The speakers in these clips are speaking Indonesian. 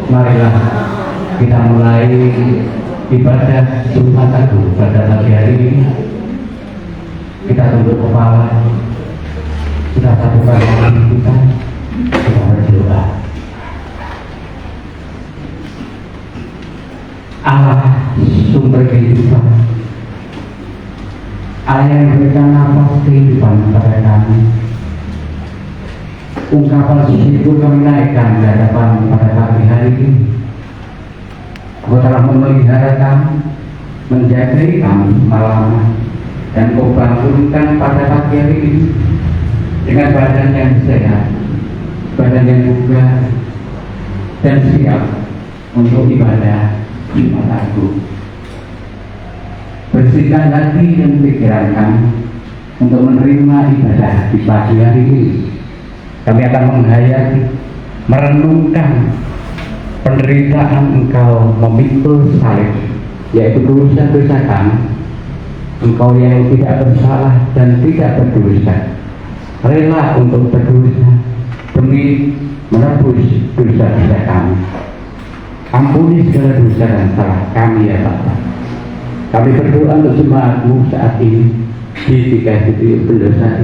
Marilah kita mulai ibadah Jumat Agung pada pagi hari ini. Kita tunduk kepala, kita satukan hati kita berdoa. Allah sumber kehidupan, Allah yang memberikan nafas kehidupan kepada kami. Ungkapan syukur kami naikkan di hadapan pada pagi hari ini. Kau telah memelihara kami, menjagai kami malam, dan Kau bangunkan pada pagi hari ini dengan badan yang sehat, badan yang bugar, dan siap untuk ibadah Jumat Agung. Bersihkan hati dan pikiran kami untuk menerima ibadah di pagi hari ini. Kami akan menghayati, merenungkan penderitaan Engkau memikul salib, yaitu dosa-dosa kami. Engkau yang tidak bersalah dan tidak berdosa, rela untuk berdosa demi menebus dosa-dosa kami. Ampuni segala dosa dan salah kami ya Bapa. Kami berdoa untuk jemaat-Mu saat ini di tiga titik pendosa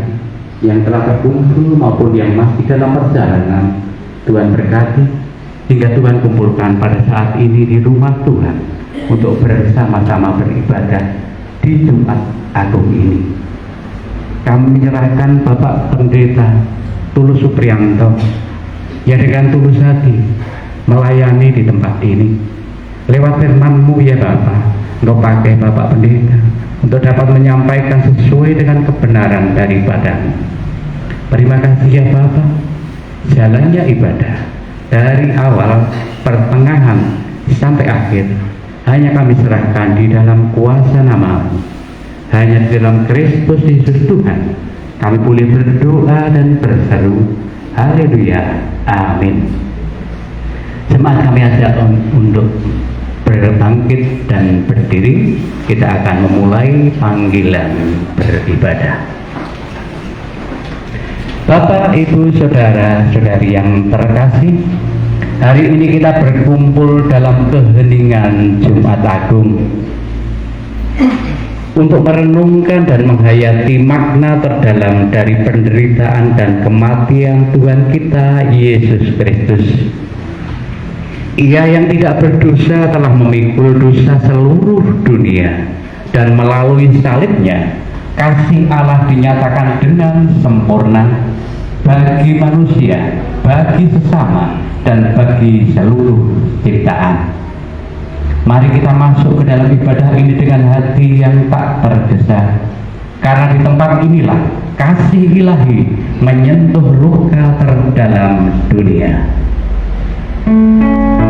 yang telah berkumpul maupun yang masih dalam perjalanan. Tuhan berkati hingga Tuhan kumpulkan pada saat ini di rumah Tuhan untuk bersama-sama beribadah di Jumat Agung ini. Kami menyerahkan Bapak Pendeta Tulus Supriyanto yang dengan tulus hati melayani di tempat ini. Lewat firman-Mu ya Bapak, Engkau pakai Bapak Pendeta untuk dapat menyampaikan sesuai dengan kebenaran daripada-Mu. Terima kasih ya Bapak. Jalannya ibadah dari awal, pertengahan sampai akhir hanya kami serahkan di dalam kuasa nama-Mu. Hanya di dalam Kristus Yesus Tuhan kami boleh berdoa dan berseru haleluya, amin. Jemaat kami ajak untuk berbangkit dan berdiri. Kita akan memulai panggilan beribadah. Bapak, Ibu, Saudara, Saudari yang terkasih, hari ini kita berkumpul dalam keheningan Jumat Agung untuk merenungkan dan menghayati makna terdalam dari penderitaan dan kematian Tuhan kita Yesus Kristus. Ia yang tidak berdosa telah memikul dosa seluruh dunia, dan melalui salibnya kasih Allah dinyatakan dengan sempurna bagi manusia, bagi sesama, dan bagi seluruh ciptaan. Mari kita masuk ke dalam ibadah ini dengan hati yang tak tergesa, karena di tempat inilah kasih ilahi menyentuh luka terdalam dunia. Yang mau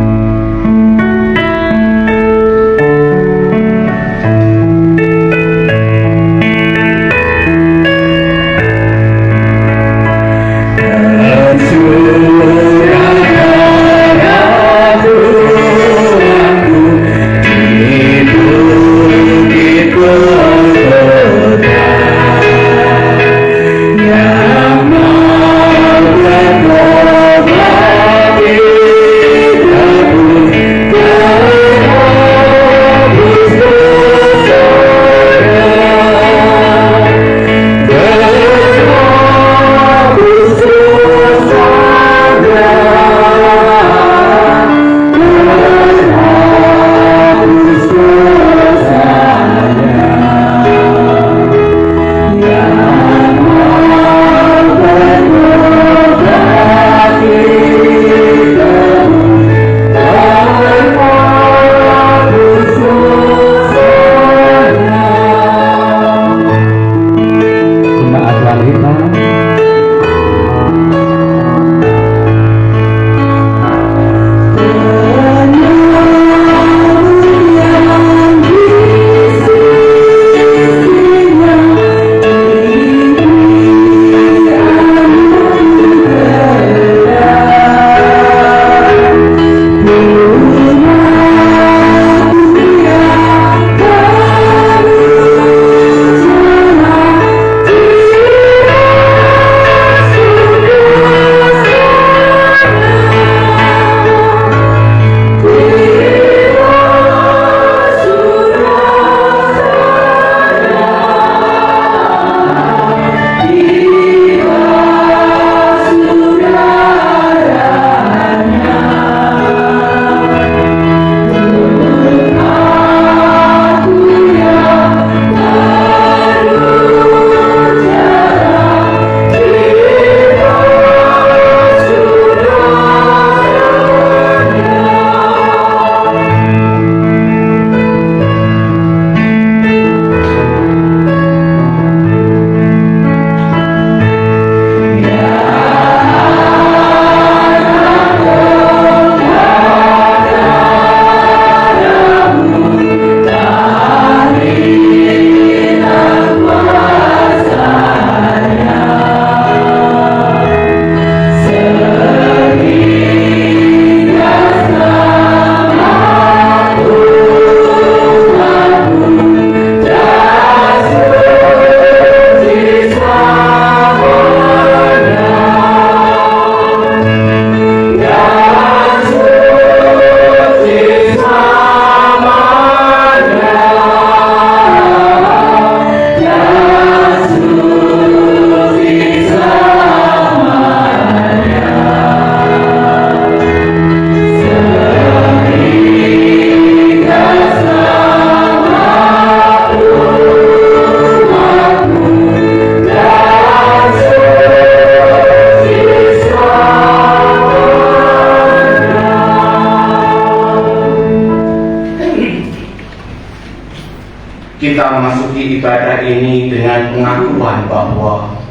kita memasuki ibadah ini dengan pengakuan bahwa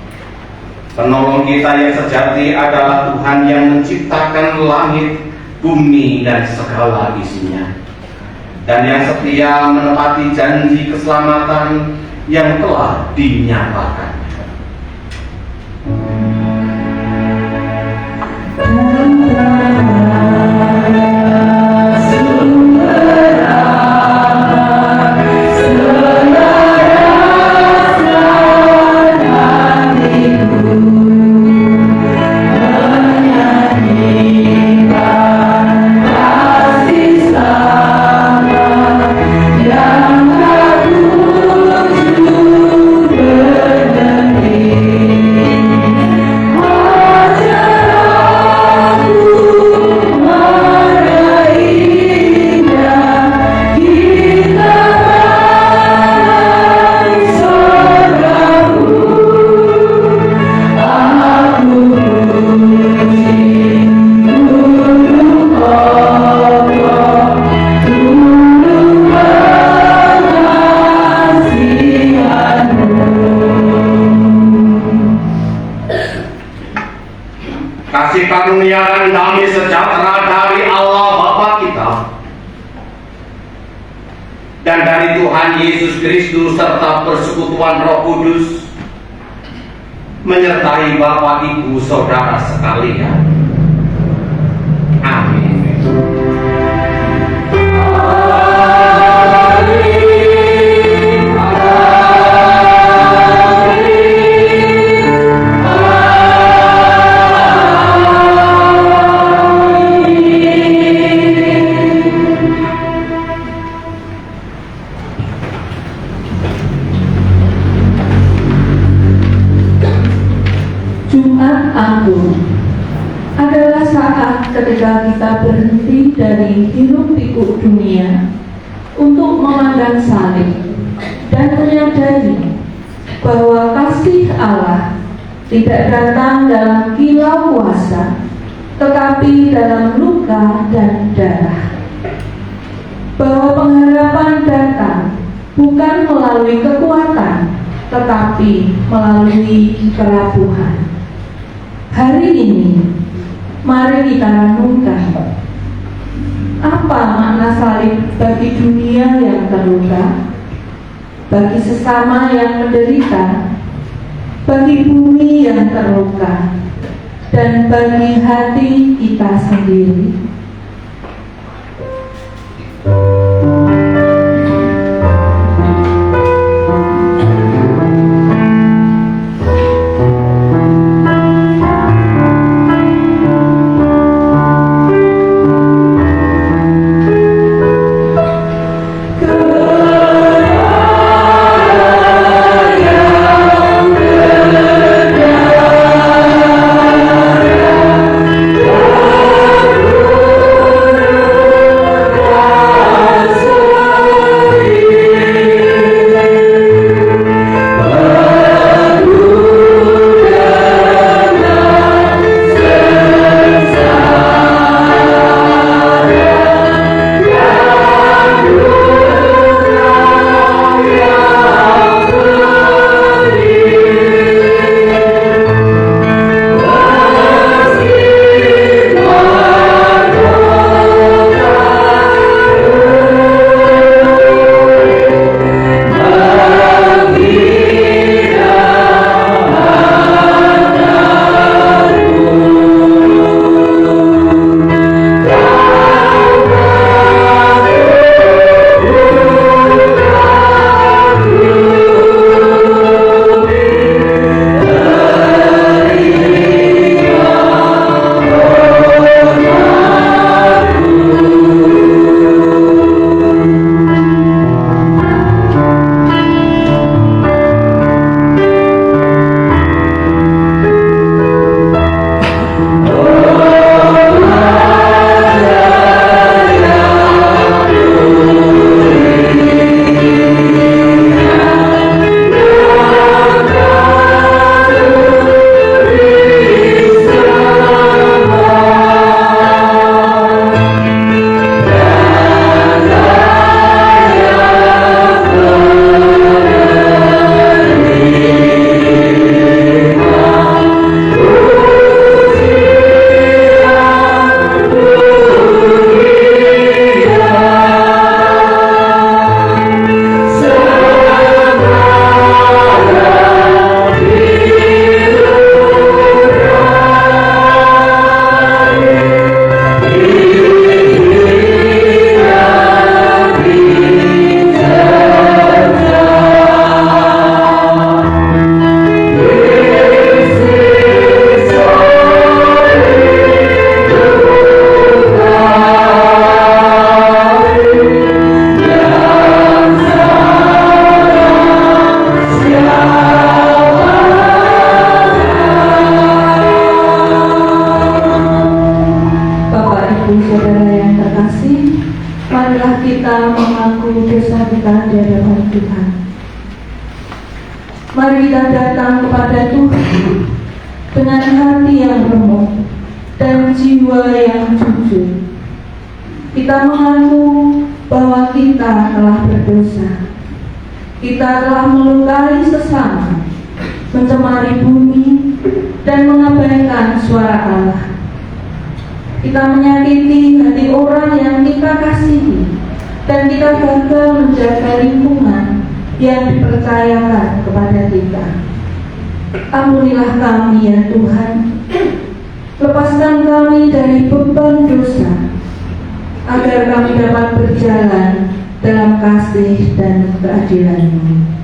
penolong kita yang sejati adalah Tuhan yang menciptakan langit, bumi, dan segala isinya, dan yang setia menepati janji keselamatan yang telah dinyatakan. Kasih karunia dan damai sejahtera dari Allah Bapa kita dan dari Tuhan Yesus Kristus serta persekutuan Roh Kudus menyertai Bapak, Ibu, Saudara sekalian. Amin. Jumat Agung adalah saat ketika kita berhenti dari hiruk pikuk dunia untuk memandang salib dan menyadari bahwa kasih Allah tidak datang dalam kilau kuasa, tetapi dalam luka dan darah. Bahwa pengharapan datang bukan melalui kekuatan, tetapi melalui kerapuhan. Hari ini, mari kita renungkan apa makna salib bagi dunia yang terluka, bagi sesama yang menderita, bagi bumi yang terluka, dan bagi hati kita sendiri. marilah kita mengaku dosa kita di hadapan Tuhan. Mari kita datang kepada Tuhan dengan hati yang remuk dan jiwa yang jujur. Kita mengaku bahwa kita telah berdosa. Kita telah melukai sesama, mencemari bumi, dan mengabaikan suara Allah. Kita menyakiti hati orang yang kita kasihi, dan kita gagal menjaga lingkungan yang dipercayakan kepada kita. Ampunilah kami ya Tuhan, lepaskan kami dari beban dosa, agar kami dapat berjalan dalam kasih dan keadilan-Mu.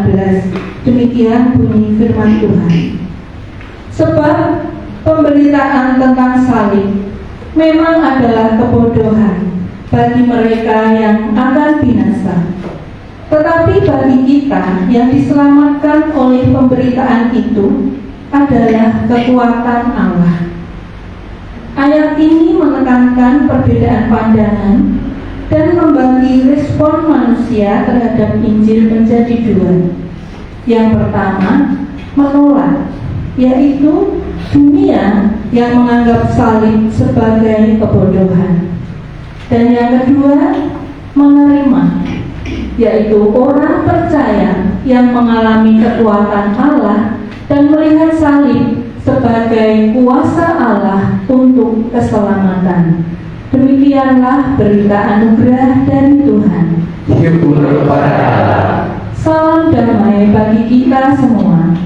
18. Demikian bunyi firman Tuhan. Sebab pemberitaan tentang salib memang adalah kebodohan bagi mereka yang akan binasa. Tetapi bagi kita yang diselamatkan oleh pemberitaan itu adalah kekuatan Allah. Ayat ini menekankan perbedaan pandangan dan membagi respon manusia terhadap Injil menjadi dua. Yang pertama, menolak, yaitu dunia yang menganggap salib sebagai kebodohan. Dan yang kedua, menerima, yaitu orang percaya yang mengalami kekuatan Allah dan melihat salib sebagai kuasa Allah untuk keselamatan. Demikianlah berita anugerah dari Tuhan. Syukur kepada Allah. Salam damai bagi kita semua.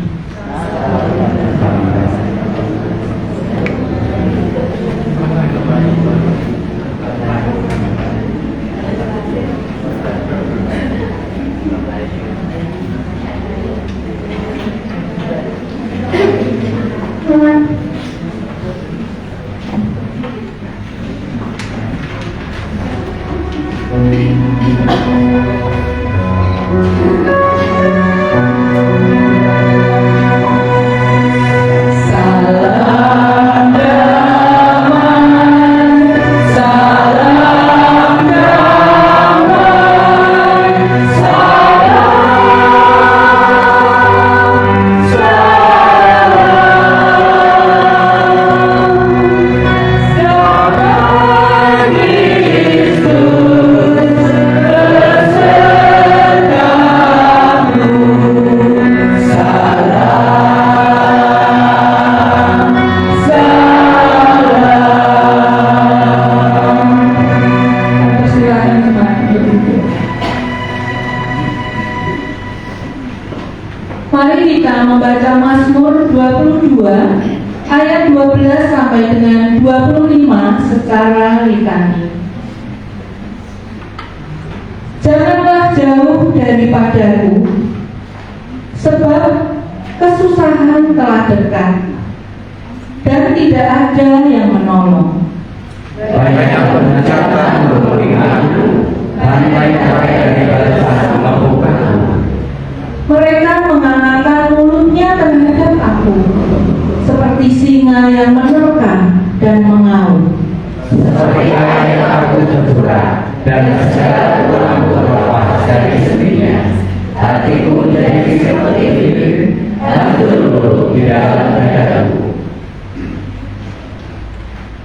Mari kita membaca Mazmur 22 ayat 12 sampai dengan 25 secara litani. Janganlah jauh daripadaku, sebab kesusahan telah dekat dan tidak ada yang menolong. Banyak pencatatan memperingatku, bantai-bantai dari balasan membukaku. Mereka mengangkat mulutnya terhadap aku, seperti singa yang menerkam dan mengaum. Seperti air aku tercurah dan segala tulangku terlepas dari seninya. Hatiku menjadi seperti ini dan terluluh di dalam dadaku.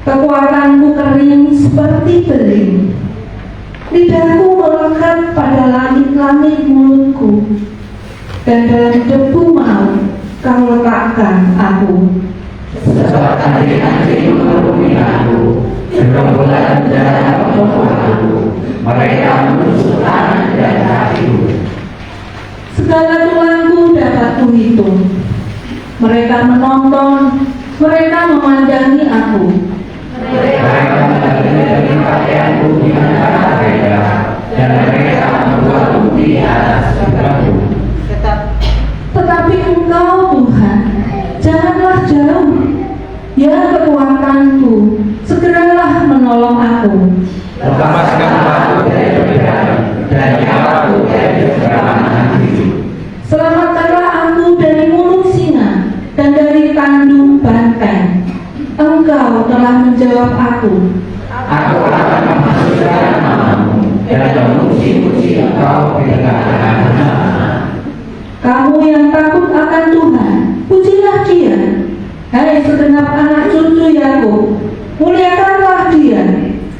Kekuatanku kering seperti beling, lidahku melekat pada langit-langit mulutku, dan dalam debu maut kau letakkan aku. Sebab anjing-anjing mengerumuni aku, gerombolan jahat membuatku, mereka menusuk tangan dan kakiku. Segala tulangku dapat kuhitung. Mereka menonton, mereka memandangi aku. Mereka menjadi pakaianku di antara mereka, dan mereka membuatku di atas batu. Tetapi Engkau Tuhan, janganlah jauh. Ya kekuatanku, segeralah menolong aku. Lepaskan aku dari kebenaran dan nyawaku dari keselamatan hidup. Selamatkanlah aku dari mulut singa dan dari tanduk banteng. Engkau telah menjawab aku. Aku akan memasukkan namamu dan memuji-muji Engkau di tengah-tengah jemaat. Kamu yang takut akan Tuhan, pujilah Dia. Hai segenap anak cucu Yakub, muliakanlah Dia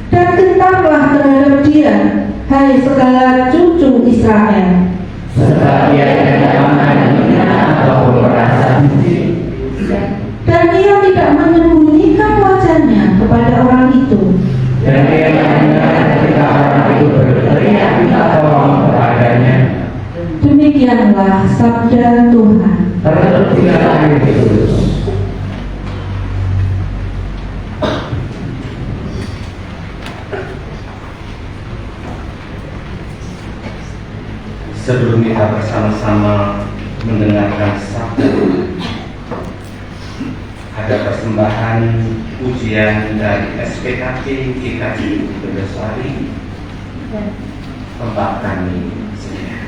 dan gentarlah terhadap Dia. Hai segala cucu Israel. Sebab Dia tidak menganiaya atau merasa benci, Dan Ia tidak menyembunyikan wajahnya kepada orang itu. dan Dia mendengar ketika orang itu berteriak minta tolong kepadanya. Demikianlah sabda Tuhan. Terpujilah Kristus. Sebelum kita bersama-sama mendengarkan sabda, ada persembahan pujian dari SPKT GKJ Berdasari tempat kami sediakan.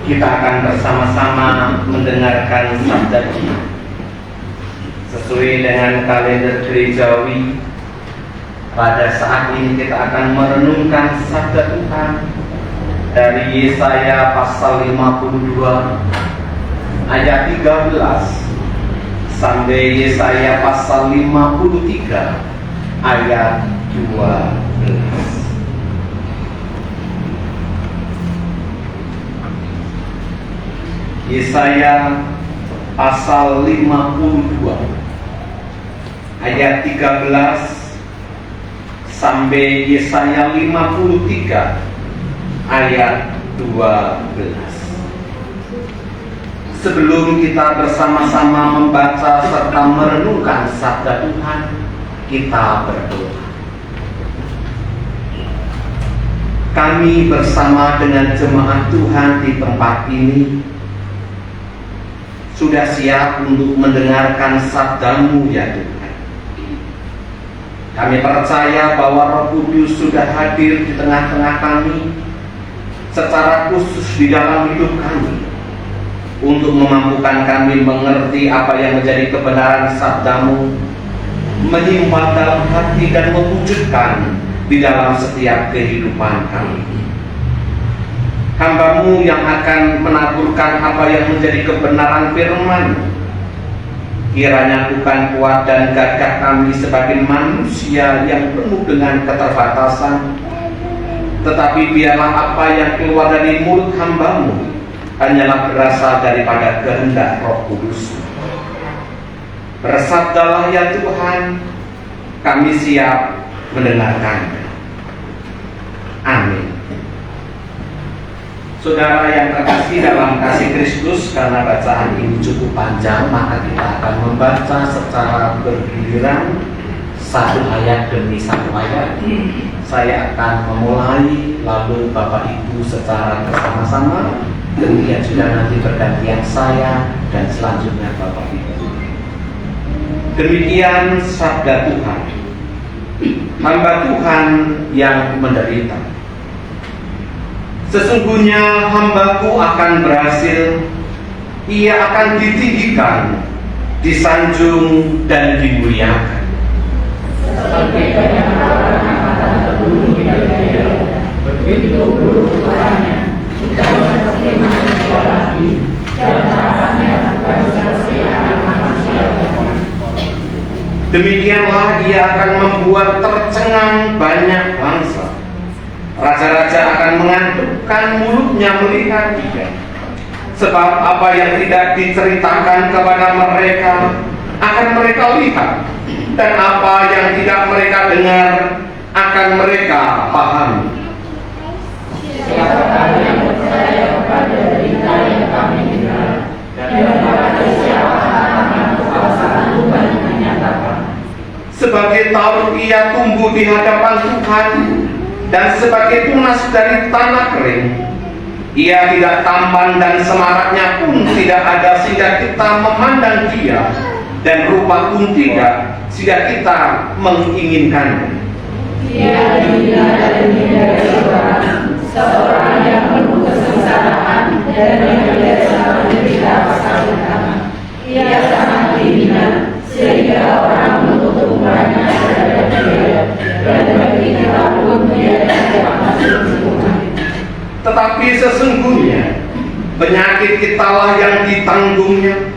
kita akan bersama-sama mendengarkan sabda Dia. Sesuai dengan kalender gerejawi, pada saat ini kita akan merenungkan sabda Tuhan dari Yesaya pasal 52 ayat 13 sampai Yesaya pasal 53 ayat 12. Yesaya pasal 52 ayat 13 sampai Yesaya 53 ayat 12. Sebelum kita bersama-sama membaca serta merenungkan sabda Tuhan, kita berdoa. Kami bersama dengan jemaat Tuhan di tempat ini sudah siap untuk mendengarkan sabda-Mu ya Tuhan. Kami percaya bahwa Roh Kudus sudah hadir di tengah-tengah kami secara khusus di dalam hidup kami untuk memampukan kami mengerti apa yang menjadi kebenaran sabda-Mu, menyimpan dalam hati dan mewujudkan di dalam setiap kehidupan kami. Hamba-Mu yang akan menaburkan apa yang menjadi kebenaran firman, kiranya bukan kuat dan gagah kami sebagai manusia yang penuh dengan keterbatasan, tetapi biarlah apa yang keluar dari mulut hamba-Mu hanyalah berasal daripada kehendak Roh Kudus. Bersabdalah ya Tuhan, kami siap mendengarkan. Amin. Saudara yang terkasih dalam kasih Kristus, karena bacaan ini cukup panjang, maka kita akan membaca secara bergiliran satu ayat demi satu ayat. Saya akan memulai, lalu Bapak Ibu secara bersama-sama, demikian juga nanti bergantian saya dan selanjutnya Bapak Ibu. Demikian sabda Tuhan. Hamba Tuhan yang menderita. Sesungguhnya hamba-Ku akan berhasil, ia akan ditinggikan, disanjung dan dimuliakan. Seperti banyak orang akan terbunuh di dalam begitu buruk Tuhannya, dan seperti manusia lagi, dan rasanya bukan seperti anak manusia. Demikianlah ia akan membuat tercengang banyak bangsa. Raja-raja akan mengantukkan mulutnya melihat Dia. Sebab apa yang tidak diceritakan kepada mereka akan mereka lihat, dan apa yang tidak mereka dengar akan mereka pahami. Siapakah yang percaya kepada berita yang kami dengar, dan kepada siapa yang kekuasaan Tuhan menyatakan. Sebagai taur ia tumbuh di hadapan Tuhan, dan sebagai tunas dari tanah kering. Ia tidak tampan dan semaraknya pun tidak ada sehingga kita memandang Dia, dan rupa pun tidak sehingga kita menginginkannya. Dia dihina dan dihindari orang, seorang yang penuh kesengsaraan dan yang biasa menderita kesakitan. Ia sangat dihina sehingga orang menutup mukanya terhadap Dia, dan bagi kita pun Dia tidak masuk Tuhan. Tetapi sesungguhnya penyakit kitalah yang ditanggungnya,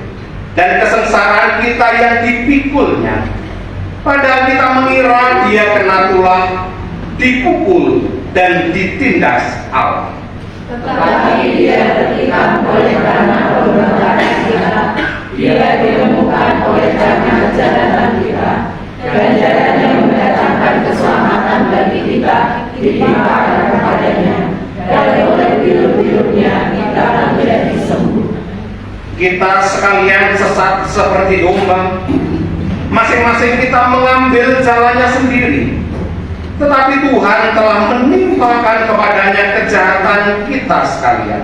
dan kesengsaraan kita yang dipikulnya. Padahal kita mengira Dia kena tulah, dipukul dan ditindas Allah. Tetapi Dia tertikam oleh karena pemberontakan kita, Dia ditemukan oleh karena kejahatan kita, ganjarannya mendatangkan keselamatan bagi kita ditimpakan kepadanya, dan oleh biru-birunya kita menjadi sembuh. Kita sekalian sesat seperti domba, masing-masing kita mengambil jalannya sendiri. Tetapi Tuhan telah menimpakan kepadanya kejahatan kita sekalian.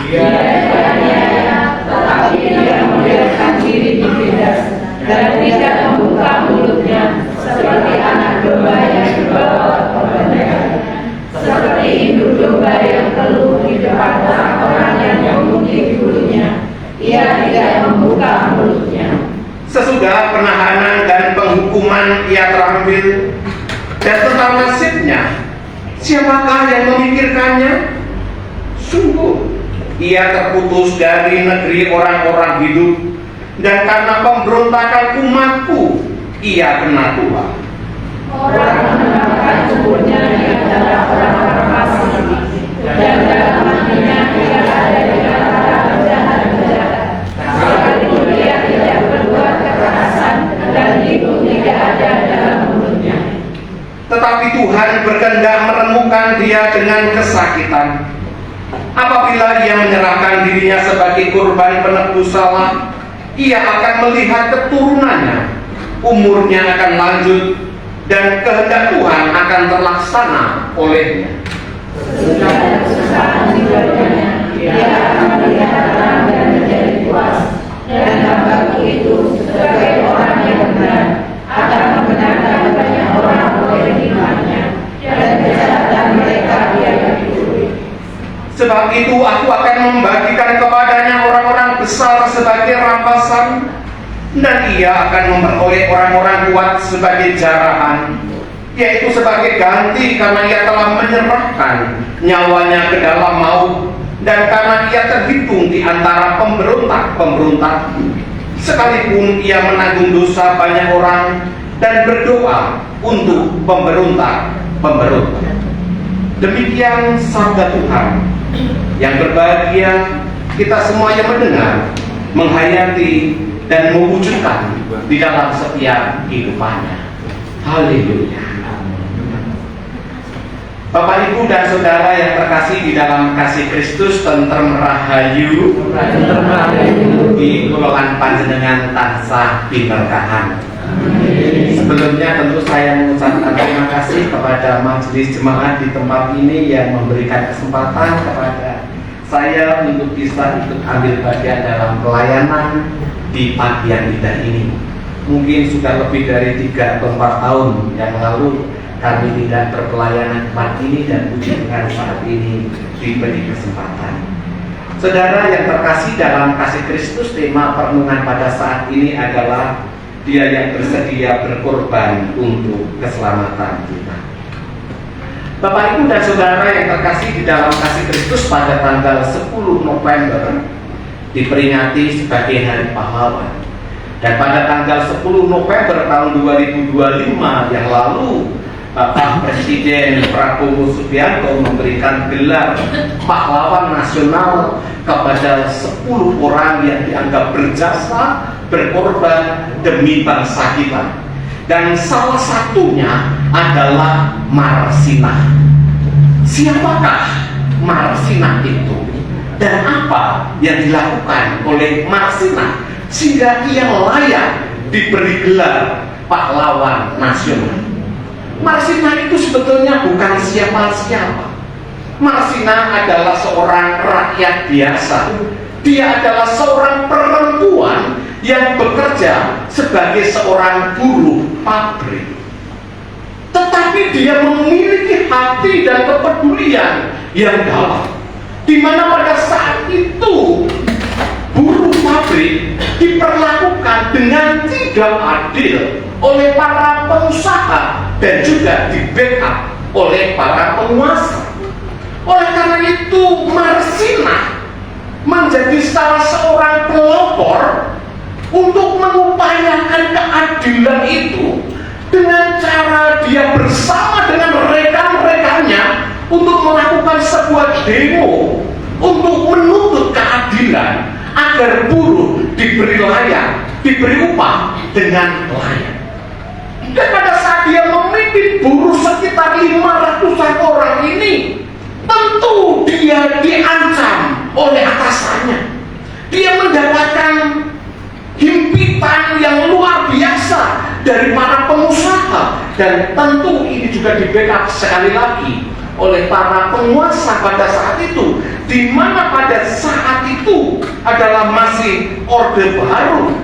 Dia dianiaya, tetapi Dia membiarkan diri ditindas, dan tidak membuka mulutnya seperti anak domba yang dibawa ke bandara, seperti induk domba yang keluh di depan orang-orang yang hukuman ia terambil, dan tentang nasibnya, siapakah yang memikirkannya? Sungguh, ia terputus dari negeri orang-orang hidup, dan karena pemberontakan umatku, ia kena tulah. Orang menemukan tubuhnya di antara orang-orang fasik, dan dalam hatinya ia ada di antara penjahat-penjahat. Sekalipun dia tidak berbuat kekerasan, dan itu tidak ada dalam mulutnya. Tetapi Tuhan berkehendak menemukan dia dengan kesakitan. Apabila ia menyerahkan dirinya sebagai korban penebus salah, ia akan melihat keturunannya, umurnya akan lanjut, dan kehendak Tuhan akan terlaksana olehnya. Sesudah kesusahan hidupnya, dia akan melihat terang dan menjadi puas, dan hambaku itu sebagai orang yang benar akan membenarkan banyak orang oleh imannya, dan kejahatan mereka dia tutupi. Sebab itu aku akan membagikan kepadanya orang-orang besar sebagai rampasan, dan ia akan memperoleh orang-orang kuat sebagai jarahan, yaitu sebagai ganti karena ia telah menyerahkan nyawanya ke dalam maut, dan karena ia terhitung di antara pemberontak-pemberontak, sekalipun ia menanggung dosa banyak orang dan berdoa untuk pemberontak-pemberontak. Demikian sabda Tuhan. Yang berbahagia kita semua yang mendengar, menghayati, dan mewujudkan di dalam setiap kehidupannya. Haleluya. Bapak, Ibu, dan Saudara yang terkasih di dalam kasih Kristus, tentrem rahayu, di kuloan panjenengan tansah diberkahan. Sebelumnya tentu saya mengucapkan terima kasih kepada majelis jemaat di tempat ini yang memberikan kesempatan kepada saya untuk bisa ikut ambil bagian dalam pelayanan di pagi yang indah ini. Mungkin sudah lebih dari 3 atau 4 tahun yang lalu kami tidak berpelayanan tempat ini, dan puji Tuhan saat ini diberi kesempatan. Saudara yang terkasih dalam kasih Kristus, tema perenungan pada saat ini adalah Dia yang bersedia berkorban untuk keselamatan kita. Bapak, Ibu, dan Saudara yang terkasih di dalam kasih Kristus, pada tanggal 10 November diperingati sebagai Hari Pahlawan. Dan pada tanggal 10 November tahun 2025 yang lalu, Bapak Presiden Prabowo Subianto memberikan gelar Pahlawan Nasional kepada 10 orang yang dianggap berjasa, berkorban demi bangsa kita. Dan salah satunya adalah Marsinah. Siapakah Marsinah itu? Dan apa yang dilakukan oleh Marsinah sehingga ia layak diberi gelar Pahlawan Nasional? Marsinah itu sebetulnya bukan siapa-siapa. Marsinah adalah seorang rakyat biasa. Dia adalah seorang perempuan yang bekerja sebagai seorang buruh pabrik. Tetapi dia memiliki hati dan kepedulian yang dalam, di mana pada saat itu buruh pabrik diperlakukan dengan tidak adil oleh para pengusaha dan juga di backup oleh para penguasa. Oleh karena itu, Marsinah menjadi salah seorang pelopor untuk mengupayakan keadilan itu dengan cara dia bersama dengan rekan-rekannya untuk melakukan sebuah demo untuk menuntut keadilan agar buruh diberi layak, diberi upah dengan layak. Dan pada saat dia memimpin buruh sekitar 500-an orang ini, tentu dia diancam oleh atasannya. Dia mendapatkan himpitan yang luar biasa dari para pengusaha, dan tentu ini juga di backup sekali lagi oleh para penguasa pada saat itu, di mana pada saat itu adalah masih Orde Baru,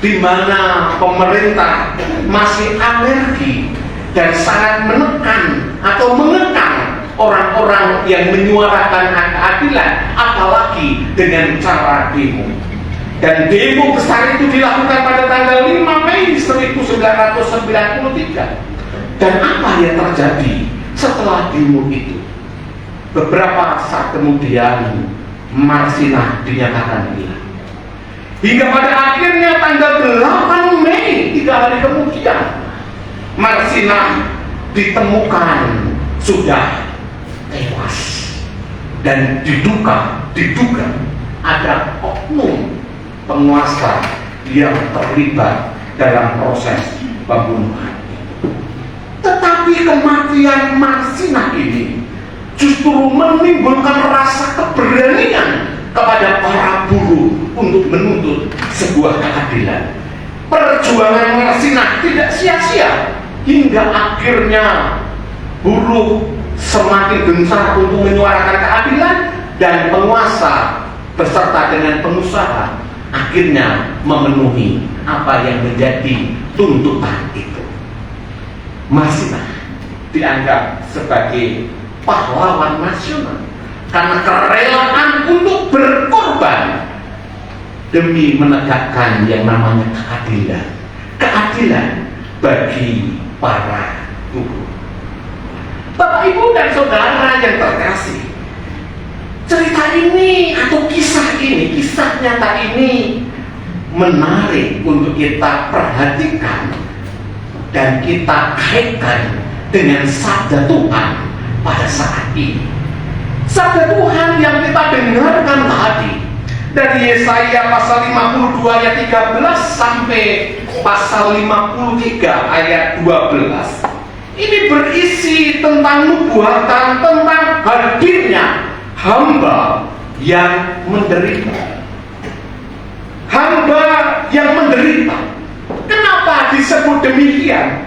di mana pemerintah masih alergi dan sangat menekan atau mengekang orang-orang yang menyuarakan keadilan, apalagi dengan cara demo. Dan demo besar itu dilakukan pada tanggal 5 Mei 1993. Dan apa yang terjadi setelah demo itu? Beberapa saat kemudian Marsinah dinyatakan hilang. Hingga pada akhirnya tanggal 8 Mei, 3 hari kemudian, Marsinah ditemukan sudah tewas. Dan diduga ada oknum penguasa yang terlibat dalam proses pembunuhan. Tetapi kematian Marsinah ini justru menimbulkan rasa keberanian kepada para buruh untuk menuntut sebuah keadilan. Perjuangan Marsinah tidak sia-sia hingga akhirnya buruh semakin gencar untuk menyuarakan keadilan, dan penguasa beserta dengan pengusaha akhirnya memenuhi apa yang menjadi tuntutan itu. Marsinah dianggap sebagai pahlawan nasional karena kerelaan untuk berkorban demi menegakkan yang namanya keadilan bagi para buruh. Bapak, Ibu, dan Saudara yang terkasih, cerita ini atau kisah nyata ini menarik untuk kita perhatikan dan kita kaitkan dengan sabda Tuhan pada saat ini. Sabda Tuhan yang kita dengarkan tadi dari Yesaya pasal 52 ayat 13 sampai pasal 53 ayat 12. Ini berisi tentang nubuatan tentang hadirnya hamba yang menderita. Hamba yang menderita. Kenapa disebut demikian?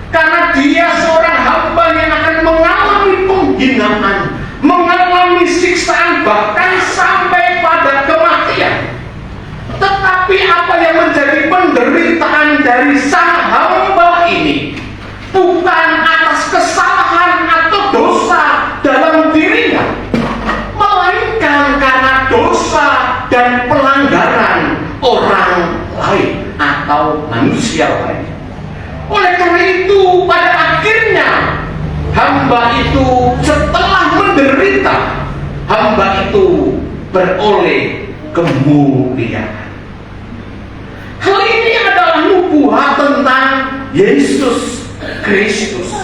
Karena dia seorang hamba yang akan mengalami penghinaan, mengalami siksaan, bahkan sampai pada kematian. Tetapi apa yang menjadi penderitaan dari sang hamba ini bukan atas kesalahan atau dosa dalam dirinya, melainkan karena dosa dan pelanggaran orang lain atau manusia lain. Oleh karena itu, pada akhirnya hamba itu setelah menderita, hamba itu beroleh kemuliaan. Hal ini adalah nubuat tentang Yesus Kristus.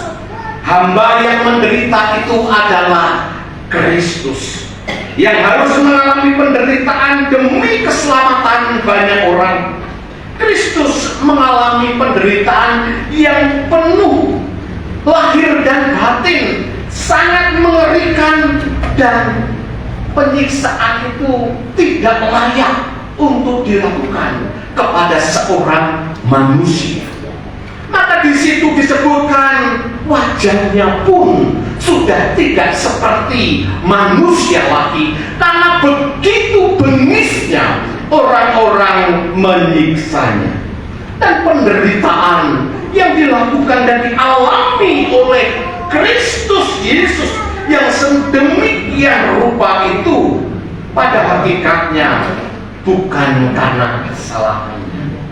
Hamba yang menderita itu adalah Kristus yang harus mengalami penderitaan demi keselamatan banyak orang. Kristus mengalami penderitaan yang penuh lahir dan batin, sangat mengerikan, dan penyiksaan itu tidak layak untuk dilakukan kepada seorang manusia. Maka di situ disebutkan wajahnya pun sudah tidak seperti manusia lagi, karena begitu bengisnya orang-orang menyiksanya. Dan penderitaan yang dilakukan dan dialami oleh Kristus Yesus yang sedemikian rupa itu pada hakikatnya bukan karena kesalahannya,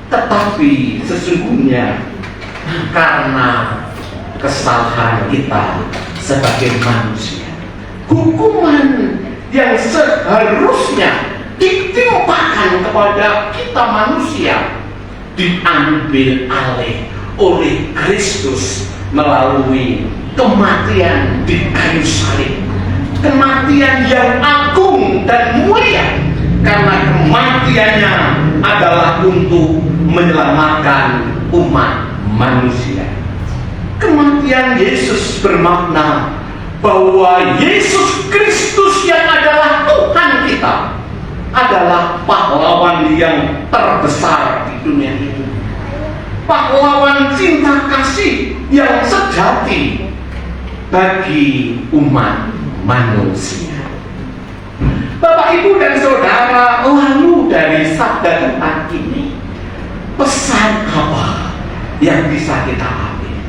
tetapi sesungguhnya karena kesalahan kita sebagai manusia. Hukuman yang seharusnya ditimpakan kepada kita manusia diambil alih oleh Kristus melalui kematian di kayu salib. Kematian yang agung dan mulia, karena kematiannya adalah untuk menyelamatkan umat manusia. Kematian Yesus bermakna bahwa Yesus Kristus yang adalah Tuhan kita adalah pahlawan yang terbesar di dunia ini. Pahlawan cinta kasih yang sejati bagi umat manusia. Bapak, Ibu, dan Saudara, lalu dari sabda Tuhan ini, pesan apa yang bisa kita ambil?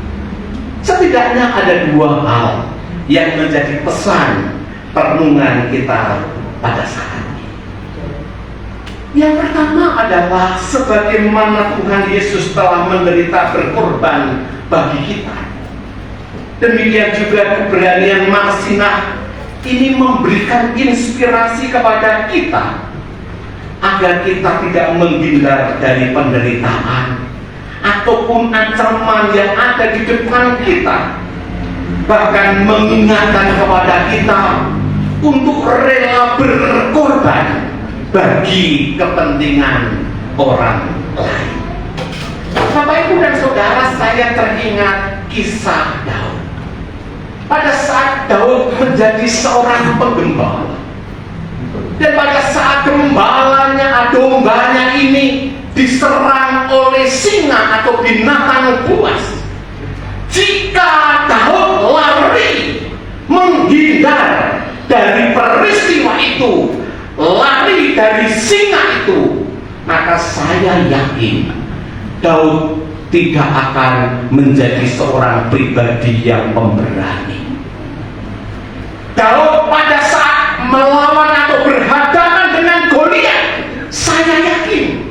Setidaknya ada dua hal yang menjadi pesan perenungan kita pada saat ini. Yang pertama adalah sebagaimana Tuhan Yesus telah menderita berkorban bagi kita. Demikian juga keberanian Marsinah ini memberikan inspirasi kepada kita agar kita tidak menghindar dari penderitaan ataupun ancaman yang ada di depan kita, bahkan mengingatkan kepada kita untuk rela berkorban bagi kepentingan orang lain. Bapak, Ibu, dan Saudara, saya teringat kisah Daud. Pada saat Daud menjadi seorang penggembala, dan pada saat gembalanya, dombanya ini diserang oleh singa atau binatang buas, jika Daud lari menghindar dari peristiwa itu, lari dari singa itu, maka saya yakin Daud tidak akan menjadi seorang pribadi yang pemberani. Daud pada saat melawan atau berhadapan dengan Goliat, saya yakin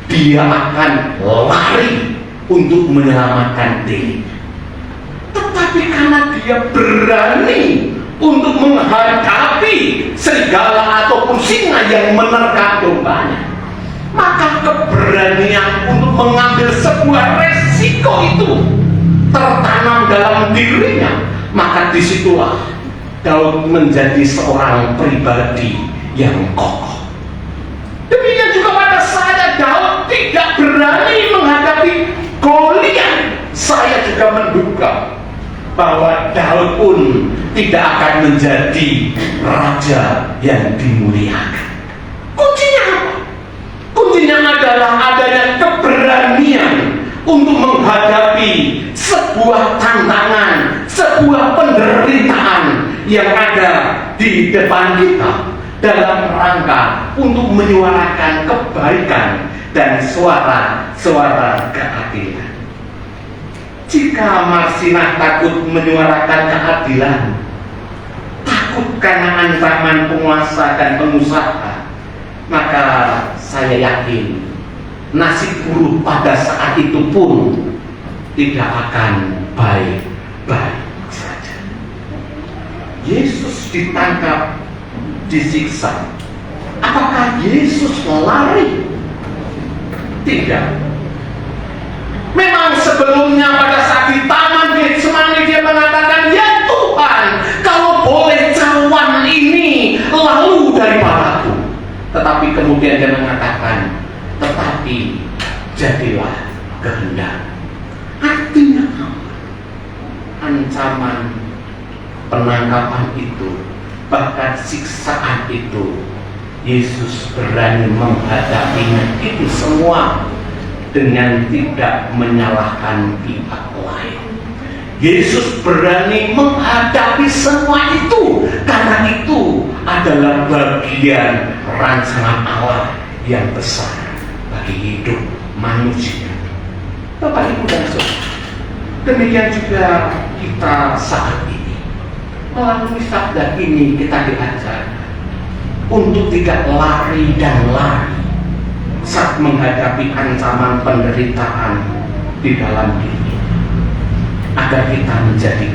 dia akan lari untuk menyelamatkan diri. Tetapi karena dia berani untuk menghadapi serigala ataupun singa yang menerkam dombanya, maka keberanian untuk mengambil sebuah resiko itu tertanam dalam dirinya. Maka disitulah Daud menjadi seorang pribadi yang kokoh. Demikian juga pada saat Daud tidak berani menghadapi Goliat, saya juga menduga bahwa Daud pun tidak akan menjadi raja yang dimuliakan. Kuncinya apa? Kuncinya adalah adanya keberanian untuk menghadapi sebuah tantangan, sebuah penderitaan yang ada di depan kita, dalam rangka untuk menyuarakan kebaikan dan suara-suara keadilan. Jika Marsinah takut menyuarakan keadilan, takut karena ancaman penguasa dan pengusaha, maka saya yakin nasib buruk pada saat itu pun tidak akan baik-baik saja. Yesus ditangkap, disiksa. Apakah Yesus lari? Tidak. Memang sebelumnya pada saat di Taman Getsemani dia mengatakan, "Ya Tuhan, kalau boleh cawan ini lalu daripadaku." Tetapi kemudian dia mengatakan, "Tetapi jadilah kehendak." Artinya apa? Ancaman penangkapan itu, bahkan siksaan itu, Yesus berani menghadapinya itu semua dengan tidak menyalahkan pihak lain. Yesus berani menghadapi semua itu karena itu adalah bagian rancangan Allah yang besar bagi hidup manusia. Bapak, Ibu, dan Saudara, demikian juga kita saat ini. Melalui sabda ini kita diajar untuk tidak lari dan lari saat menghadapi ancaman penderitaan di dalam diri, agar kita menjadi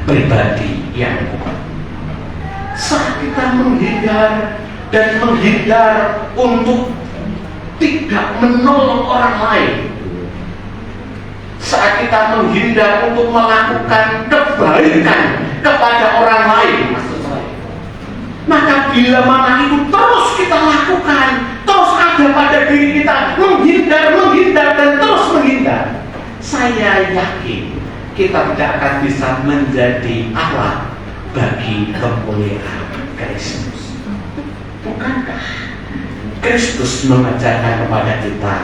pribadi yang kuat. Saat kita menghindar untuk tidak menolong orang lain, saat kita menghindar untuk melakukan kebaikan kepada orang lain, maka bila mana itu terus kita lakukan, terus ada pada diri kita, menghindar dan terus menghindar, saya yakin kita tidak akan bisa menjadi alat bagi kemuliaan Kristus. Bukankah Kristus mengajarkan kepada kita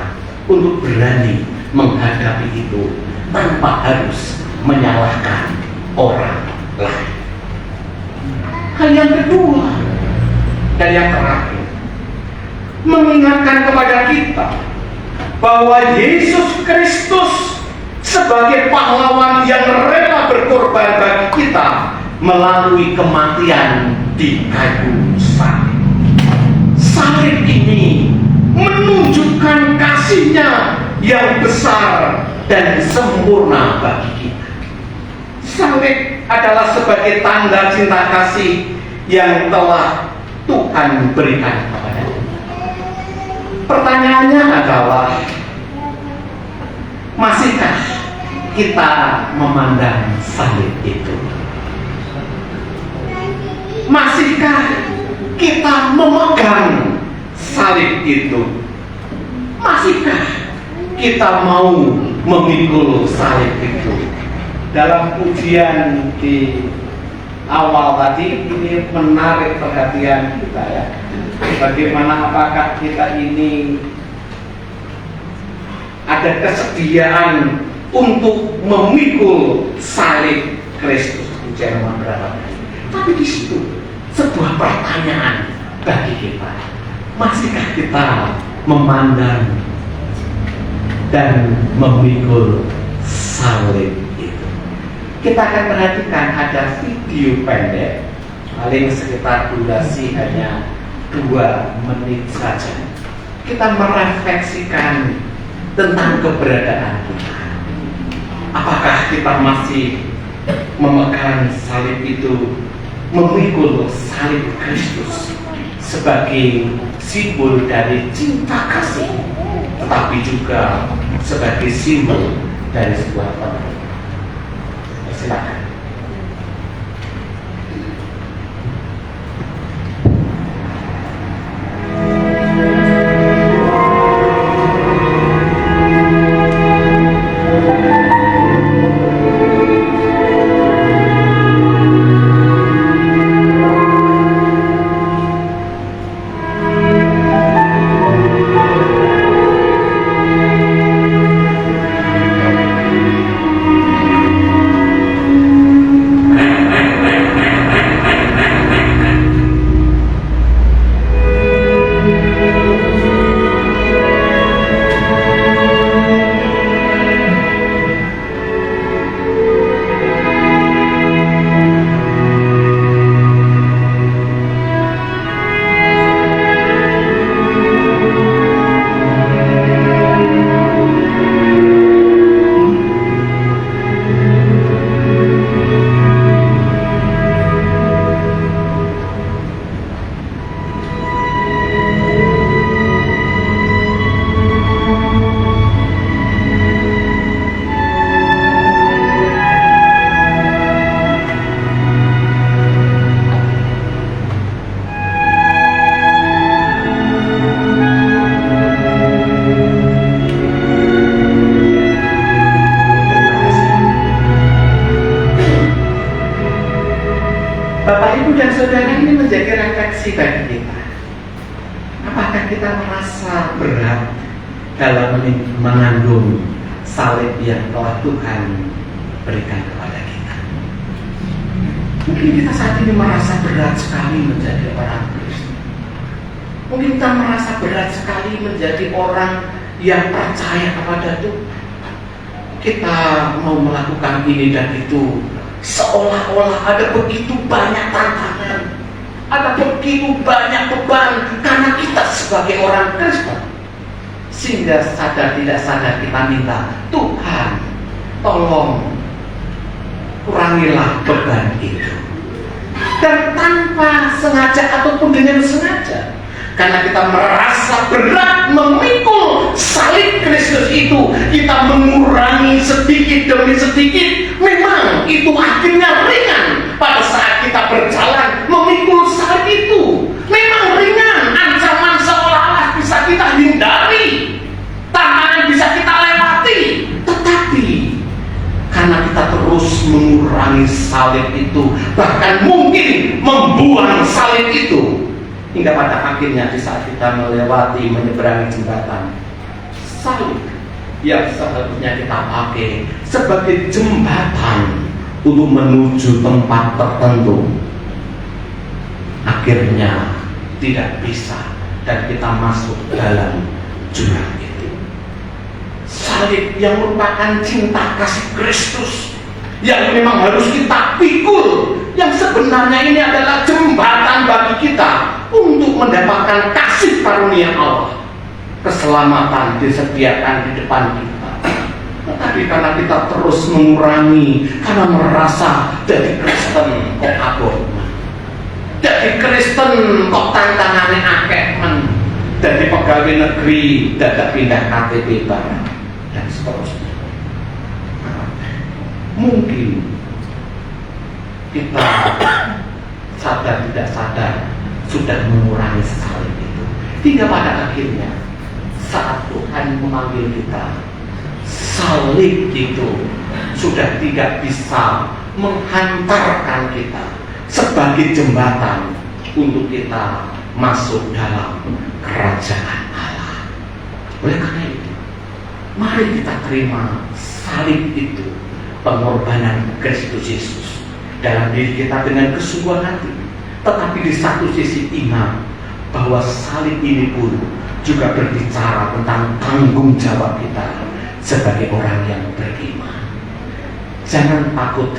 untuk berani menghadapi itu tanpa harus menyalahkan orang lain? Hal yang kedua dan yang terakhir, mengingatkan kepada kita bahwa Yesus Kristus sebagai pahlawan yang rela berkorban bagi kita melalui kematian di kayu salib. Saya salib ini menunjukkan kasih-Nya yang besar dan sempurna bagi kita. Salib adalah sebagai tanda cinta kasih yang telah Tuhan berikan kepada kita. Pertanyaannya adalah, masihkah kita memandang salib itu? Masihkah kita memegang salib itu? Masihkah kita mau memikul salib itu? Dalam ujian di awal tadi ini menarik perhatian kita ya. Bagaimana, apakah kita ini ada kesediaan untuk memikul salib Kristus? Ujian nomor berapa? Tapi di situ sebuah pertanyaan bagi kita. Masihkah kita memandang dan memikul salib itu? Kita akan perhatikan ada video pendek, paling sekitar durasi hanya 2 menit saja. Kita merefleksikan tentang keberadaan kita. Apakah kita masih memegang salib itu, memikul salib Kristus sebagai simbol dari cinta kasih, tetapi juga sebagai simbol dari sebuah penderitaan? Silakan. Bapak, Ibu, dan Saudara, ini menjadi refleksi bagi kita. Apakah kita merasa berat dalam mengandung salib yang telah Tuhan berikan kepada kita? Mungkin kita saat ini merasa berat sekali menjadi orang Kristen. Mungkin kita merasa berat sekali menjadi orang yang percaya kepada Tuhan. Kita mau melakukan ini dan itu, seolah-olah ada begitu banyak tantangan, ada begitu banyak beban karena kita sebagai orang Kristen, sehingga sadar tidak sadar kita minta, Tuhan tolong kurangilah beban itu. Dan tanpa sengaja ataupun dengan sengaja, karena kita merasa berat memikul salib Kristus itu, kita mengurangi sedikit demi sedikit. Memang itu akhirnya ringan pada saat kita berjalan memikul salib itu. Memang ringan, ancaman seolah-olah bisa kita hindari, tantangan bisa kita lewati. Tetapi karena kita terus mengurangi salib itu, bahkan mungkin membuang salib itu, hingga pada akhirnya di saat kita menyeberangi jembatan, salib yang seharusnya kita pakai sebagai jembatan untuk menuju tempat tertentu, akhirnya tidak bisa dan kita masuk dalam jurang itu. Salib yang merupakan cinta kasih Kristus yang memang harus kita pikul, yang sebenarnya ini adalah jembatan bagi kita untuk mendapatkan kasih karunia Allah. Keselamatan disediakan di depan kita. Tetapi karena kita terus mengurangi, karena merasa jadi Kristen kok abot, jadi Kristen kok tantangannya akeh men, jadi pegawai negeri dadak pindah KTP barang dan seterusnya. Mungkin kita sadar tidak sadar sudah mengurangi salib itu, hingga pada akhirnya saat Tuhan memanggil kita, salib itu sudah tidak bisa menghantarkan kita sebagai jembatan untuk kita masuk dalam kerajaan Allah. Oleh karena itu, mari kita terima salib itu, pengorbanan Kristus Yesus dalam diri kita dengan kesungguhan hati. Tetapi di satu sisi ingat bahwa salib ini pun juga berbicara tentang tanggung jawab kita sebagai orang yang beriman. Jangan takut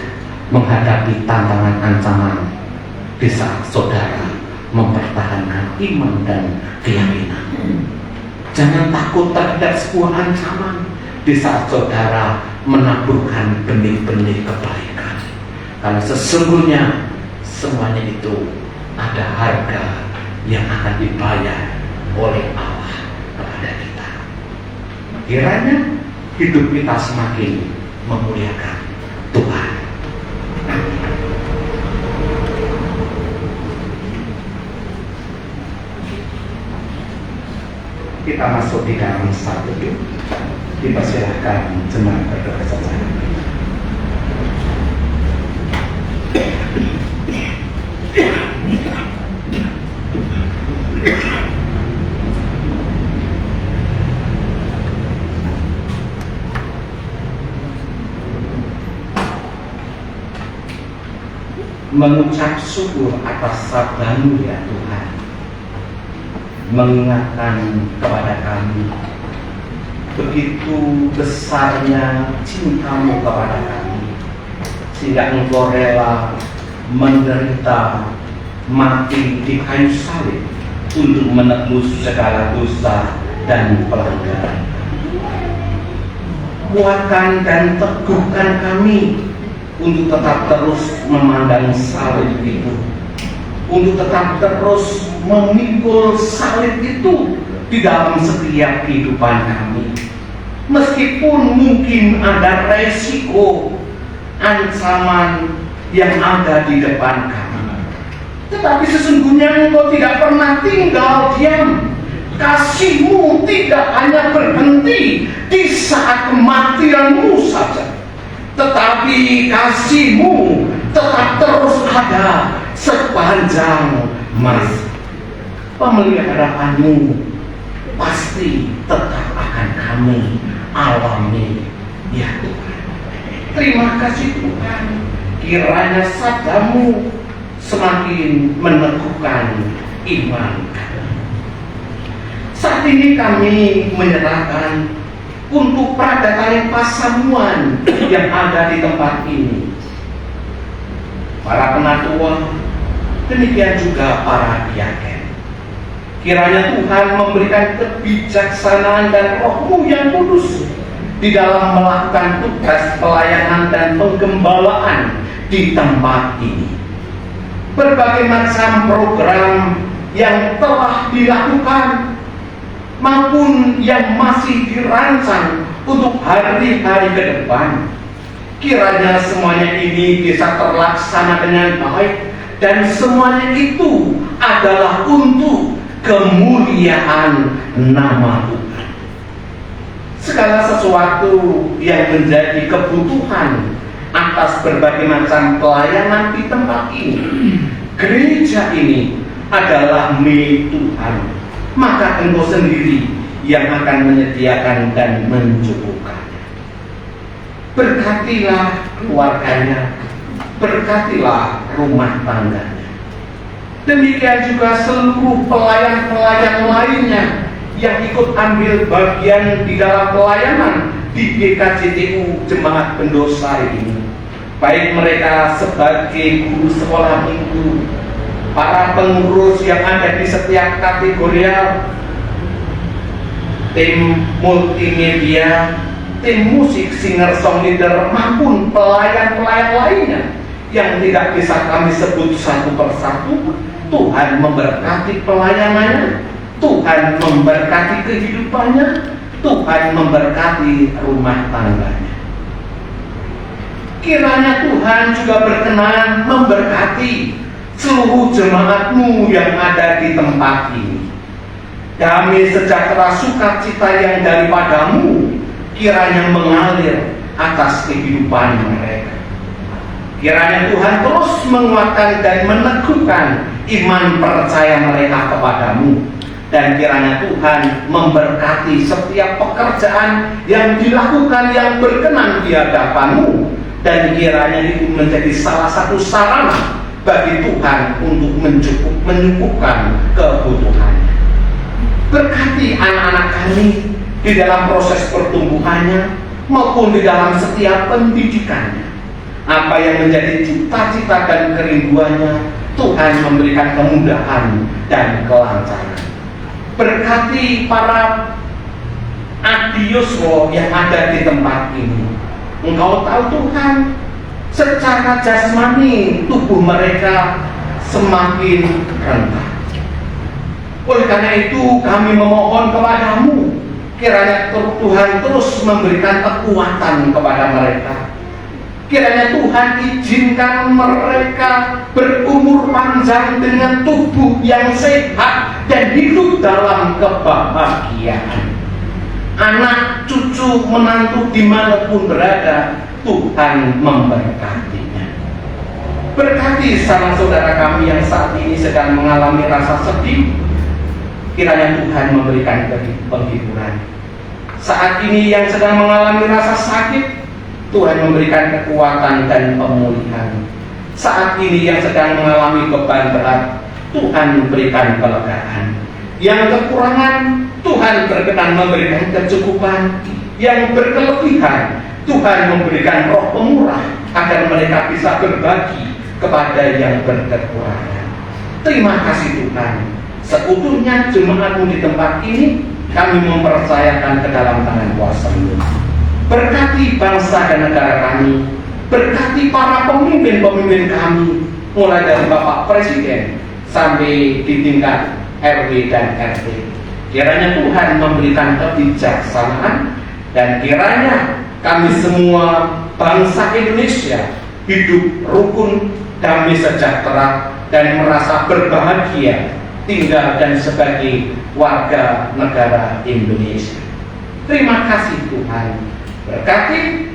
menghadapi tantangan ancaman di saat saudara mempertahankan iman dan keyakinan. Jangan takut terhadap sebuah ancaman di saat saudara menaburkan benih-benih kebaikan. Karena sesungguhnya semuanya itu ada harga yang akan dibayar oleh Allah kepada kita. Kiranya hidup kita semakin memuliakan Tuhan. Kita masuk di dalam satu doa. Dipersilahkan jemaat berdoa saja. Mengucap syukur atas sabda-Mu ya Tuhan, mengingatkan kepada kami begitu besarnya cinta-Mu kepada kami, sehingga Engkau rela menderita mati di kayu salib untuk menebus segala dosa dan pelanggaran. Kuatkan dan teguhkan kami untuk tetap terus memandang salib itu, untuk tetap terus memikul salib itu di dalam setiap kehidupan kami. Meskipun mungkin ada resiko, ancaman yang ada di depan kami, tetapi sesungguhnya Engkau tidak pernah tinggal diam. Kasih-Mu tidak hanya berhenti di saat kematian-Mu saja, tetapi kasih-Mu tetap terus ada sepanjang masa. Pemeliharaan-Mu pasti tetap akan kami alami ya Tuhan. Terima kasih Tuhan, kiranya sabda-Mu semakin meneguhkan iman kami. Saat ini kami menyerahkan untuk pada tali pasamuan yang ada di tempat ini, para penatua, demikian juga para diaken. Kiranya Tuhan memberikan kebijaksanaan dan Roh-Mu yang kudus di dalam melakukan tugas pelayanan dan penggembalaan di tempat ini. Berbagai macam program yang telah dilakukan maupun yang masih dirancang untuk hari-hari ke depan, kiranya semuanya ini bisa terlaksana dengan baik, dan semuanya itu adalah untuk kemuliaan nama Tuhan. Segala sesuatu yang menjadi kebutuhan atas berbagai macam pelayanan di tempat ini, gereja ini adalah milik Tuhan. Maka Engkau sendiri yang akan menyediakan dan mencukupkan. Berkatilah keluarganya, berkatilah rumah tangganya. Demikian juga seluruh pelayan-pelayan lainnya yang ikut ambil bagian di dalam pelayanan di GKJTU Jemaat Pendosai ini, baik mereka sebagai guru sekolah minggu, para pengurus yang ada di setiap kategorial, tim multimedia, tim musik, singer, songwriter, maupun pelayan-pelayan lainnya yang tidak bisa kami sebut satu persatu. Tuhan memberkati pelayanannya, Tuhan memberkati kehidupannya, Tuhan memberkati rumah tangganya. Kiranya Tuhan juga berkenan memberkati seluruh jemaatmu yang ada di tempat ini. Damai sejahtera sukacita yang daripadamu kiranya mengalir atas kehidupan mereka. Kiranya Tuhan terus menguatkan dan meneguhkan iman percaya mereka kepadamu. Dan kiranya Tuhan memberkati setiap pekerjaan yang dilakukan yang berkenan di hadapanmu. Dan kiranya itu menjadi salah satu sarana bagi Tuhan untuk mencukupkan kebutuhannya. Berkati anak-anak kami di dalam proses pertumbuhannya maupun di dalam setiap pendidikannya. Apa yang menjadi cita-cita dan kerinduannya, Tuhan memberikan kemudahan dan kelancaran. Berkati para adioswo yang ada di tempat ini. Engkau tahu Tuhan, secara jasmani tubuh mereka semakin rentan. Oleh karena itu kami memohon kepadamu, kiranya Tuhan terus memberikan kekuatan kepada mereka. Kiranya Tuhan izinkan mereka berumur panjang dengan tubuh yang sehat dan hidup dalam kebahagiaan. Anak, cucu, menantu dimanapun berada, Tuhan memberkatinya. Berkati saudara kami yang saat ini sedang mengalami rasa sedih, kiranya Tuhan memberikan penghiburan. Saat ini yang sedang mengalami rasa sakit, Tuhan memberikan kekuatan dan pemulihan. Saat ini yang sedang mengalami beban berat, Tuhan memberikan kelegaan. Yang kekurangan, Tuhan berkenan memberikan kecukupan. Yang berkelebihan, Tuhan memberikan roh pemurah agar mereka bisa berbagi kepada yang berkekurangan. Terima kasih Tuhan. Seutuhnya jemaatmu di tempat ini, kami mempercayakan ke dalam tangan kuasa-Mu. Berkati bangsa dan negara kami, berkati para pemimpin-pemimpin kami, mulai dari Bapak Presiden sampai di tingkat RW dan RT. Kiranya Tuhan memberikan kebijaksanaan, dan kiranya kami semua bangsa Indonesia hidup rukun, damai sejahtera, dan merasa berbahagia tinggal dan sebagai warga negara Indonesia. Terima kasih Tuhan. Berkati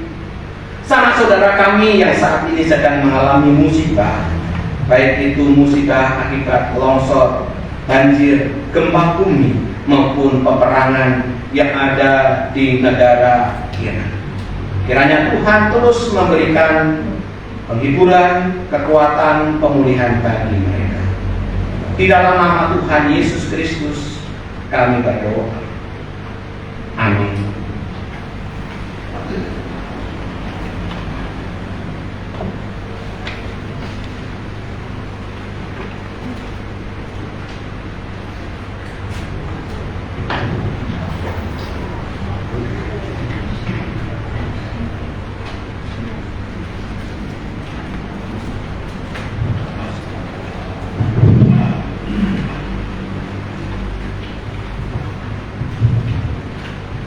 sanak saudara kami yang saat ini sedang mengalami musibah, baik itu musibah akibat longsor, banjir, gempa bumi, maupun peperangan yang ada di negara Iran. Kiranya Tuhan terus memberikan penghiburan, kekuatan, pemulihan bagi mereka. Di dalam nama Tuhan Yesus Kristus kami berdoa. Amin.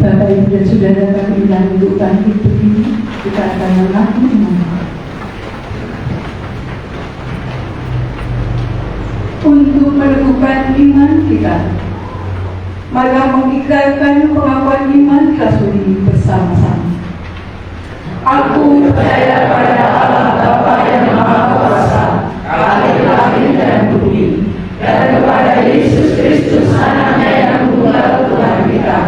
Bapak Ibu dan Saudara kami melanjutkan hidup ini, kita akan mengaku iman. Untuk meneguhkan iman kita, maka mengikrarkan pengakuan iman Rasul ini bersama-sama. Aku percaya pada Allah Bapa yang Maha Kuasa, Khalik langit dan bumi, dan kepada Yesus Kristus Anaknya yang tunggal Tuhan kita,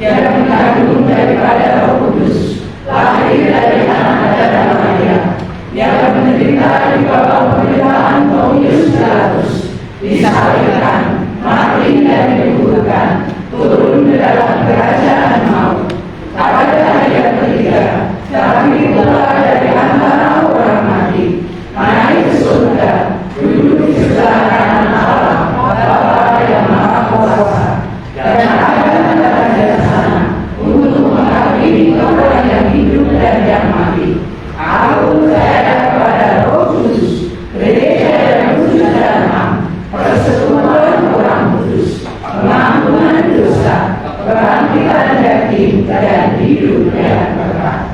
yang mengandung daripada Roh Kudus, lahir dari anak darah Maria, yang menderita di bawah pemerintahan Pontius Pilatus, disalibkan, mati dan dikuburkan, turun ke dalam kerajaan maut. Pada hari yang ketiga, bangkit pula dari antara orang mati, naik ke surga, duduk di sebelah kanan hidup yang kekal.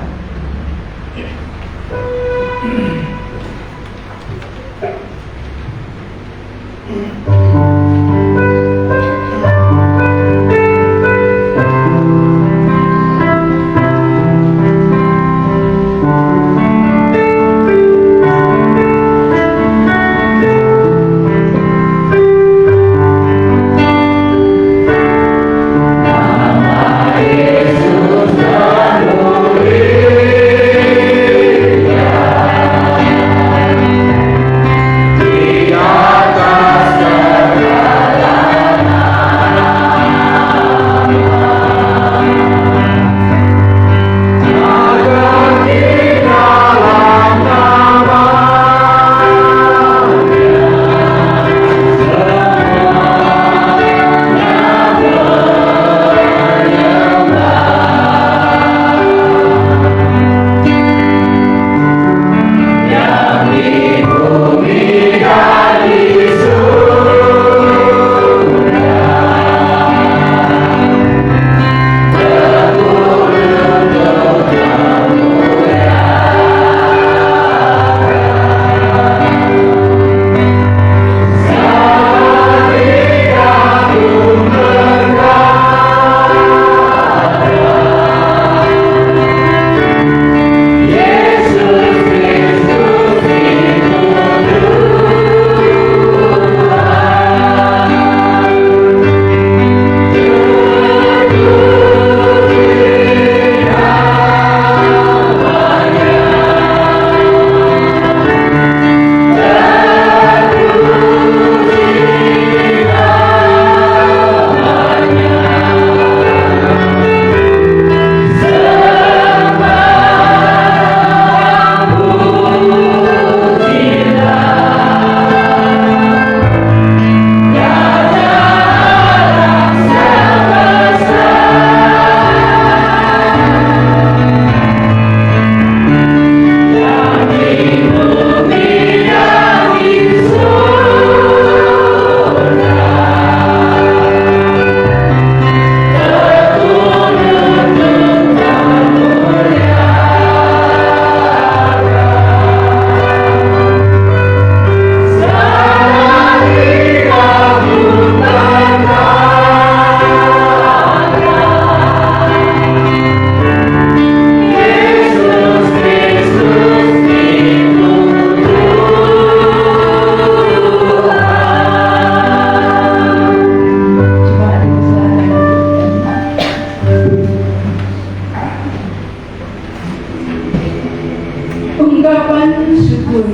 Ungkapan syukur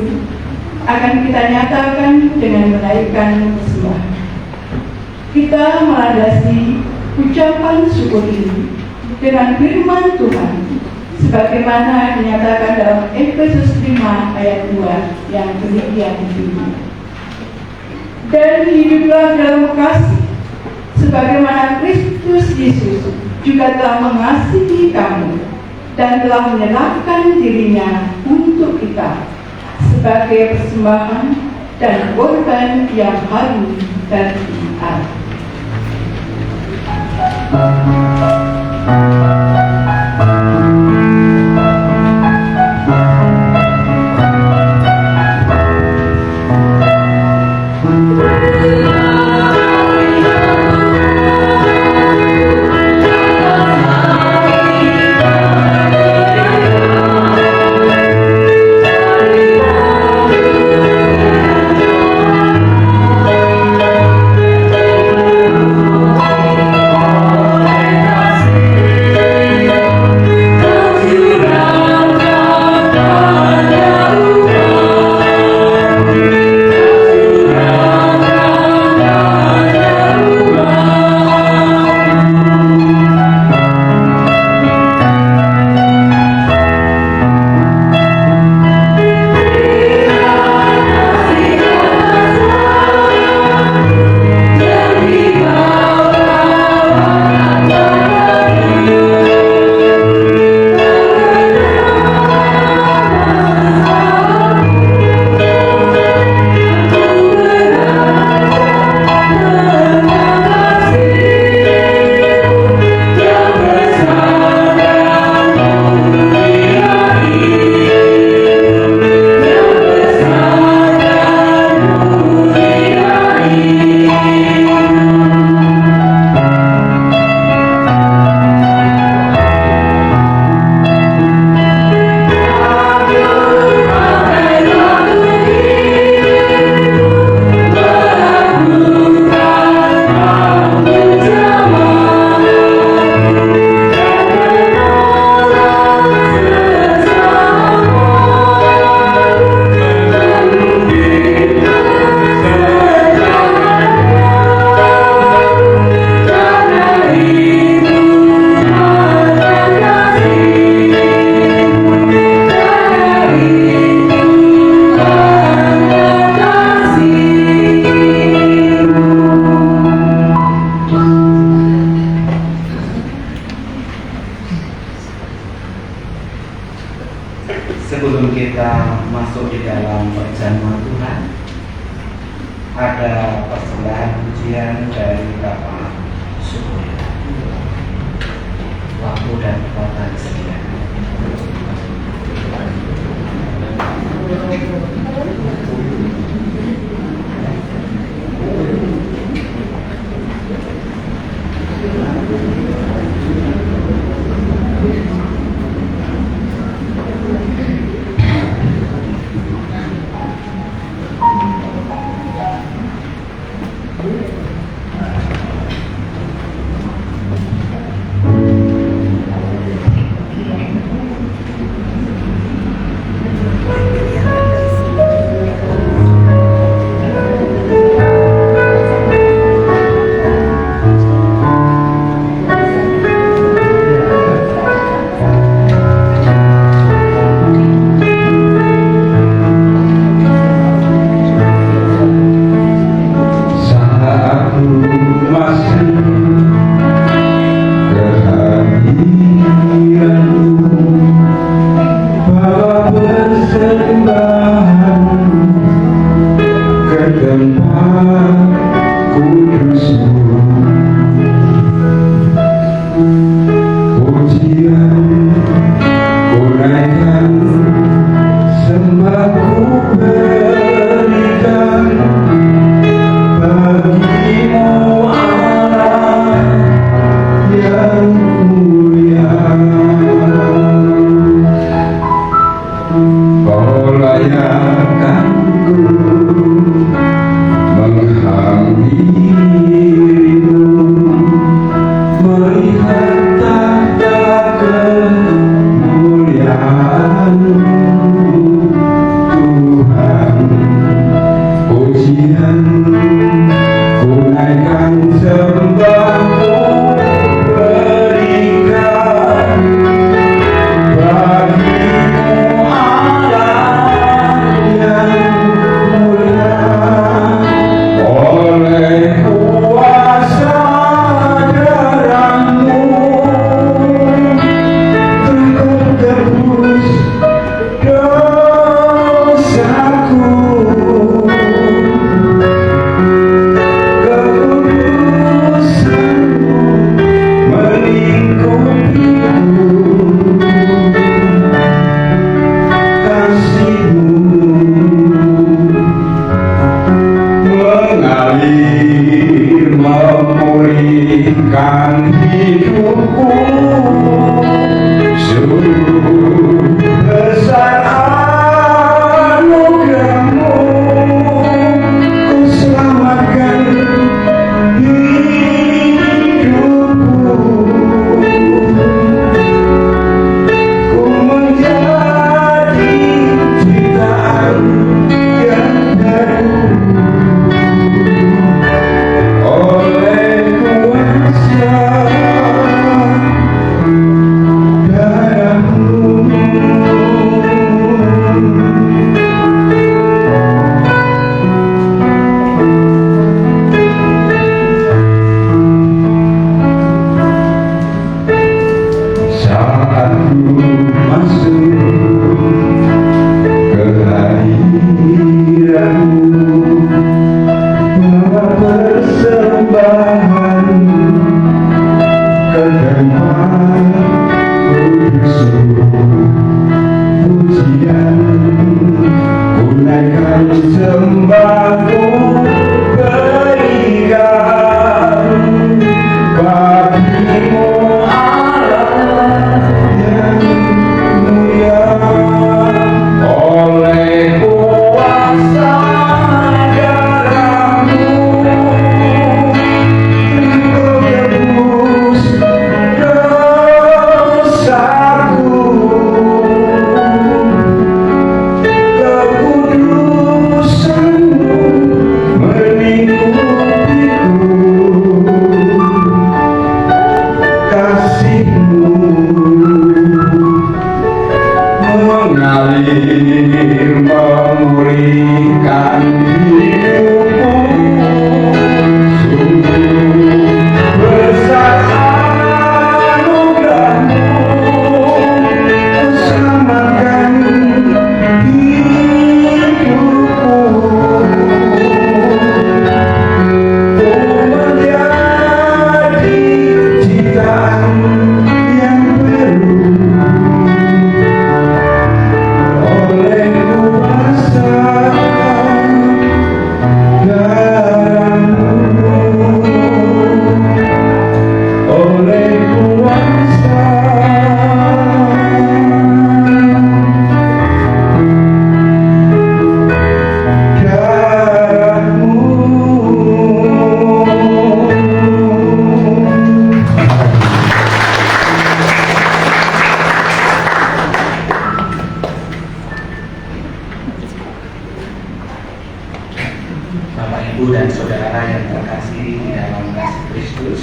akan kita nyatakan dengan menaikkan persembahan. Kita melandasi ucapan syukur ini dengan firman Tuhan sebagaimana dinyatakan dalam Efesus 5 ayat 2 yang demikian bunyi. Dan hiduplah dalam kasih sebagaimana Kristus Yesus juga telah mengasihi kamu dan telah menyerahkan dirinya untuk kita sebagai persembahan dan korban yang harum dan Allah. Amen. firman Tuhan. Ada persembahan pujian dari Bapak Sukoya. Waktu dan kota disediakan. Oleh kuasa kasih di dalam kasih Kristus,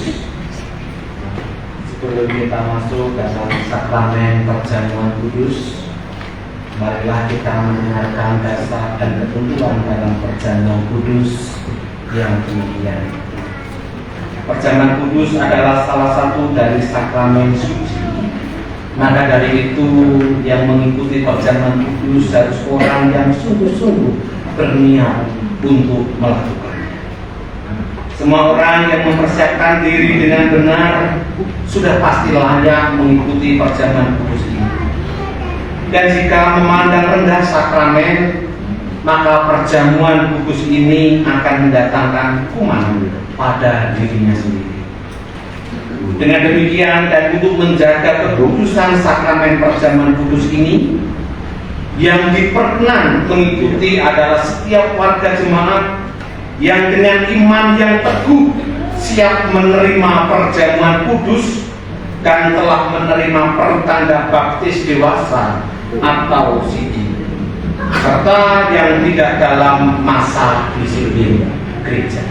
sebelum kita masuk dalam sakramen perjamuan kudus, marilah kita mendengarkan dasar dan ketentuan dalam perjamuan kudus yang demikian. Perjamuan kudus adalah salah satu dari sakramen suci. Maka dari itu yang mengikuti perjamuan kudus harus orang yang sungguh-sungguh berniat untuk melakukannya. Semua orang yang mempersiapkan diri dengan benar sudah pasti layak mengikuti perjamuan kudus ini. Dan jika memandang rendah sakramen, maka perjamuan kudus ini akan mendatangkan kuman pada dirinya sendiri. Dengan demikian dan untuk menjaga kekudusan sakramen perjamuan kudus ini, yang diperkenan mengikuti adalah setiap warga jemaat yang dengan iman yang teguh siap menerima perjamuan kudus dan telah menerima pertanda baptis dewasa atau siji, serta yang tidak dalam masa disiplin gereja.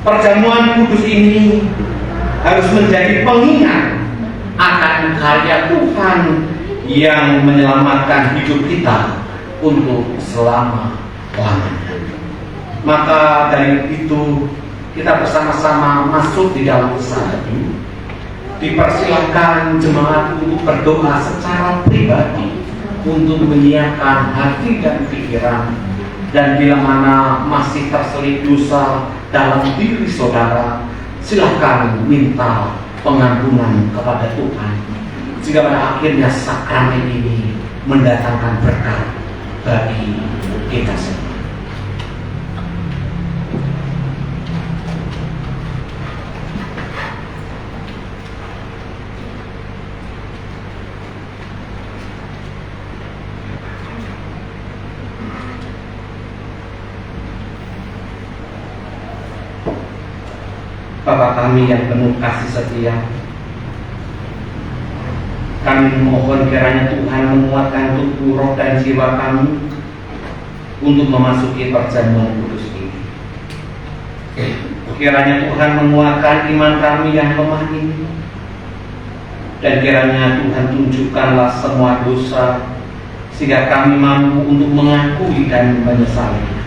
Perjamuan kudus ini harus menjadi pengingat akan karya Tuhan yang menyelamatkan hidup kita untuk selama-lamanya. Maka dari itu kita bersama-sama masuk di dalam satu. Dipersilakan jemaat untuk berdoa secara pribadi untuk menyiapkan hati dan pikiran, dan bila mana masih terselip dosa dalam diri saudara, silakan minta pengampunan kepada Tuhan, sehingga pada akhirnya sakramen ini mendatangkan berkat bagi kita semua. Bapa kami yang penuh kasih setia, kami mohon kiranya Tuhan menguatkan tubuh, roh dan jiwa kami untuk memasuki perjamuan kudus ini. Kiranya Tuhan menguatkan iman kami yang lemah ini, dan kiranya Tuhan tunjukkanlah semua dosa sehingga kami mampu untuk mengakui dan menyesali.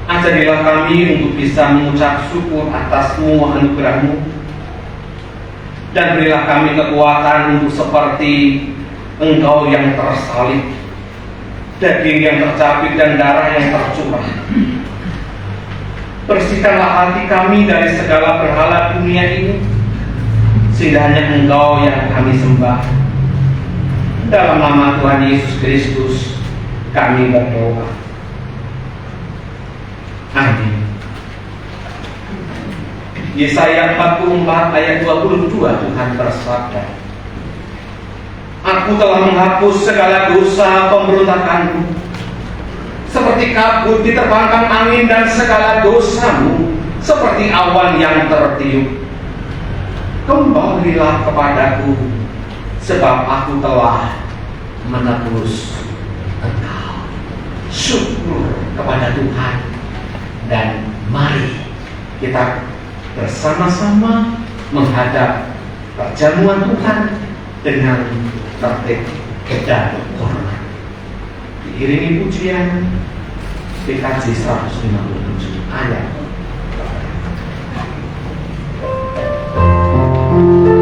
Ajarilah kami untuk bisa mengucap syukur atas semua anugerah-Mu, dan berilah kami kekuatan untuk seperti Engkau yang tersalib, daging yang tercabik dan darah yang tercurah. Bersihkanlah hati kami dari segala berhala dunia ini, sehingga hanya Engkau yang kami sembah. Dalam nama Tuhan Yesus Kristus kami berdoa. Amin. Yesaya 44 ayat 22 Tuhan bersabda, Aku telah menghapus segala dosa pemberontakanmu, seperti kabut diterbangkan angin, dan segala dosamu seperti awan yang tertiup. Kembalilah kepadaku, sebab aku telah menebus engkau. Syukur kepada Tuhan. Dan mari kita bersama-sama menghadap perjamuan Tuhan dengan tertib dan hormat. Diiringi pujian PKJ 157 ayat. Amin.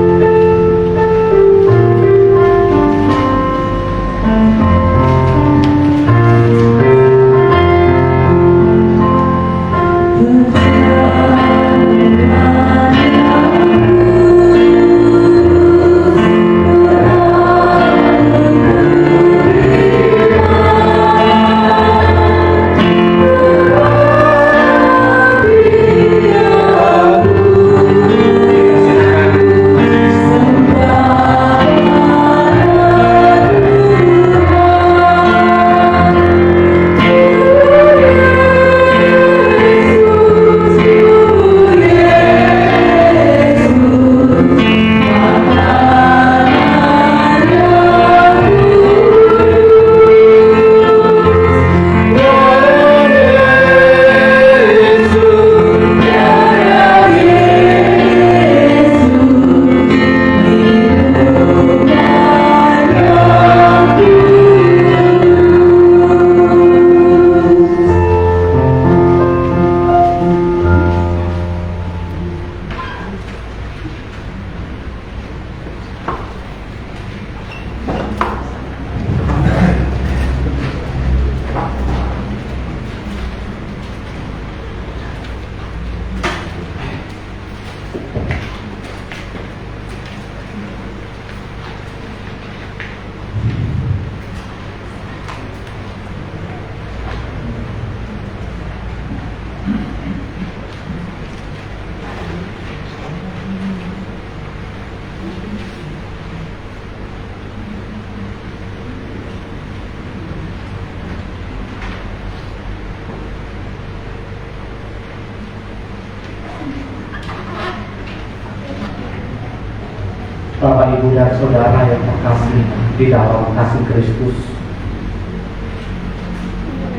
Bapak, Ibu, dan Saudara yang terkasih di dalam kasih Kristus,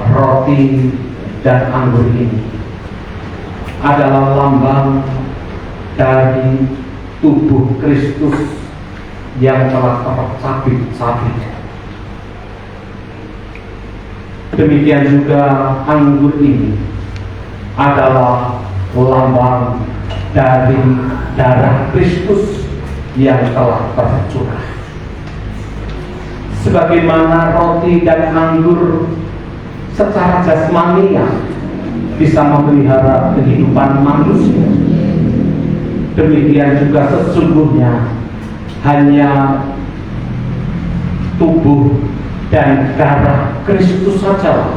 roti dan anggur ini adalah lambang dari tubuh Kristus yang telah tercabik-cabik. Demikian juga anggur ini adalah lambang dari darah Kristus yang telah tercurah. Sebagaimana roti dan anggur secara jasmania bisa memelihara kehidupan manusia, demikian juga sesungguhnya hanya tubuh dan darah Kristus saja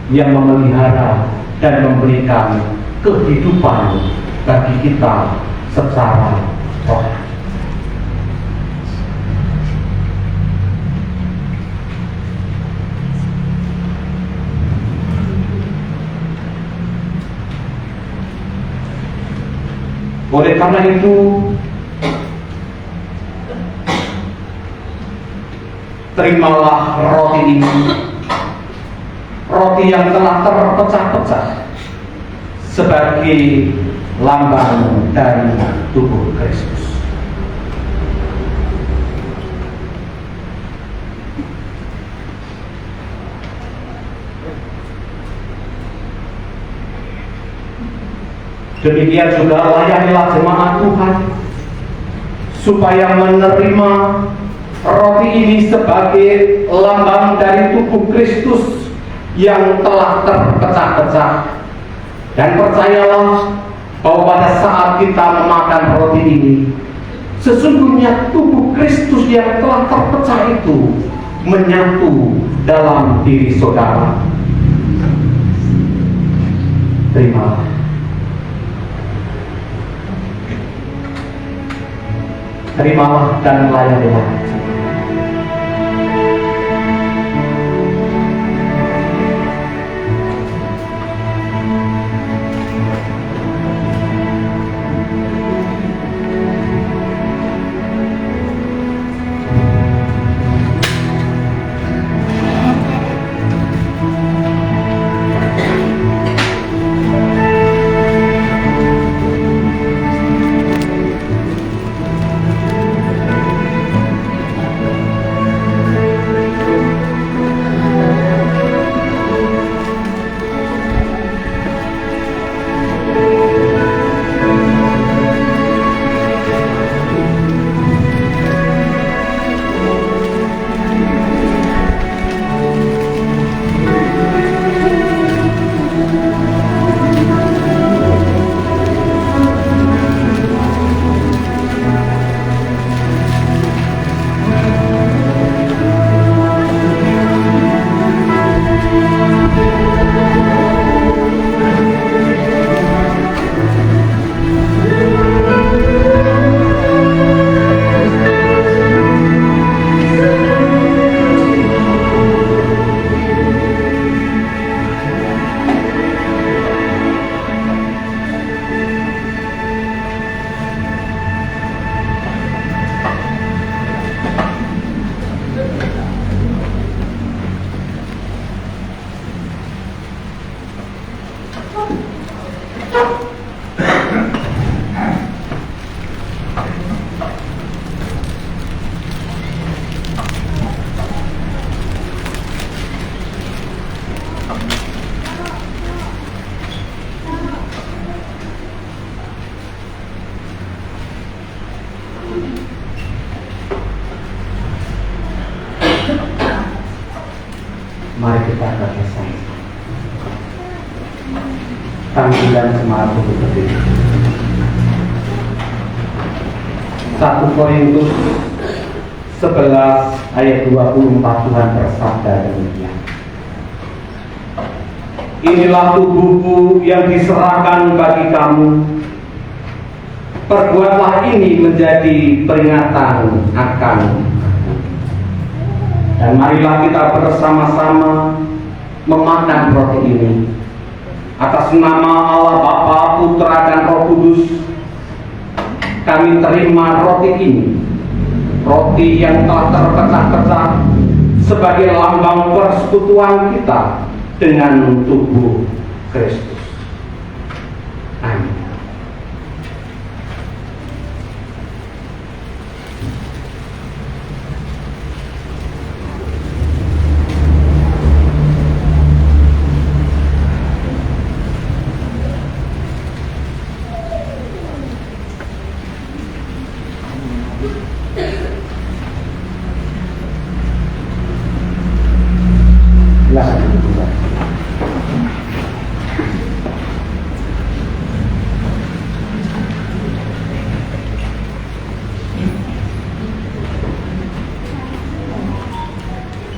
yang memelihara dan memberikan kehidupan bagi kita secara rohani. Oleh karena itu, terimalah roti ini, roti yang telah terpecah-pecah, sebagai lambang dari tubuh Kristus. Demikian juga layanilah jemaat Tuhan supaya menerima roti ini sebagai lambang dari tubuh Kristus yang telah terpecah-pecah. Dan percayalah bahwa pada saat kita memakan roti ini, sesungguhnya tubuh Kristus yang telah terpecah itu menyatu dalam diri saudara. Terimalah. Terimalah dan layanilah. Mari kita bersama. Panggilan semangat untuk berdiri. 1 Korintus 11 ayat 24 Tuhan bersabda demikian. Inilah tubuhku yang diserahkan bagi kamu. Perbuatlah ini menjadi peringatan akan. Dan marilah kita bersama-sama memakan roti ini. Atas nama Allah Bapa, Putra, dan Roh Kudus, kami terima roti ini roti yang telah terpecah-pecah sebagai lambang persekutuan kita dengan tubuh Kristus. Amin.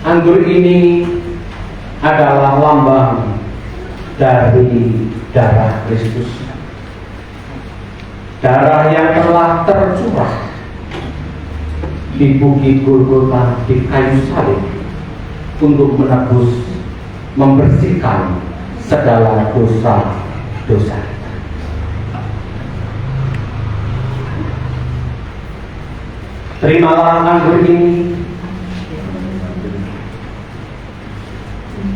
Anggur ini adalah lambang dari darah Kristus, darah yang telah tercurah di bukit Golgota di kayu salib untuk menebus, membersihkan segala dosa-dosa. Terimalah anggur ini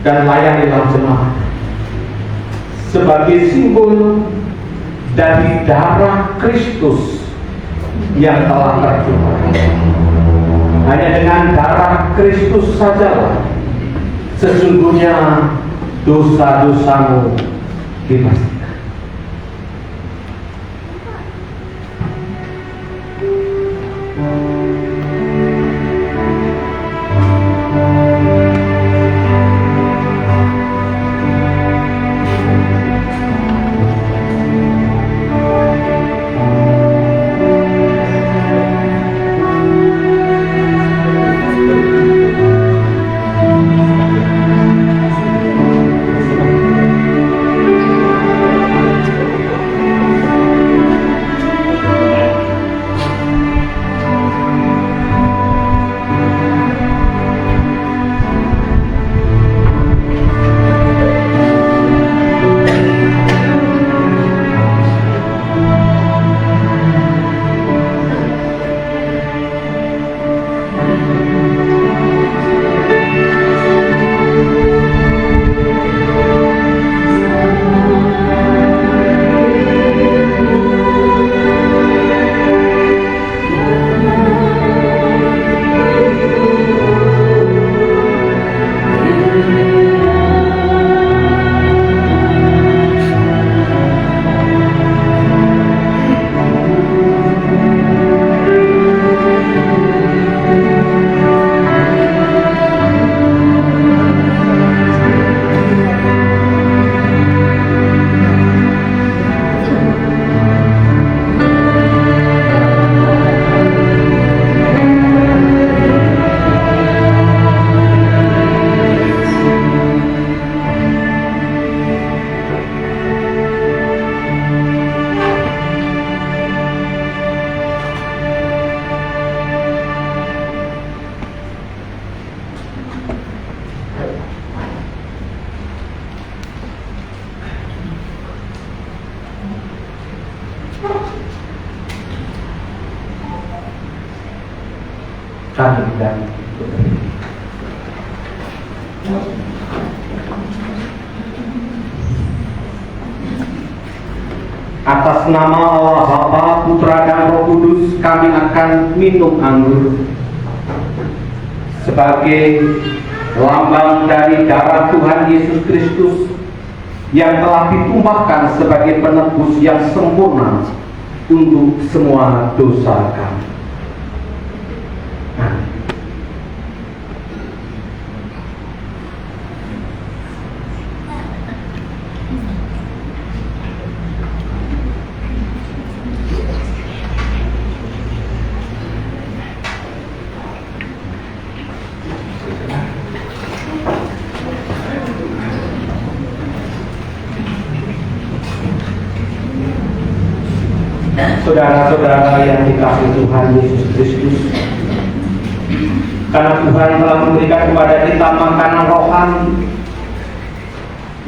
dan layanilah jemaat sebagai simbol dari darah Kristus yang telah tercurah. Hanya dengan darah Kristus sajalah sesungguhnya dosa-dosamu dibersihkan. Kami dan atas nama Allah Bapa, Putra dan Roh Kudus, kami akan minum anggur sebagai lambang dari darah Tuhan Yesus Kristus yang telah ditumpahkan sebagai penebus yang sempurna untuk semua dosa kami. Saudara-saudara yang dikasihi Tuhan Yesus Kristus, karena Tuhan telah memberikan kepada kita makanan rohani,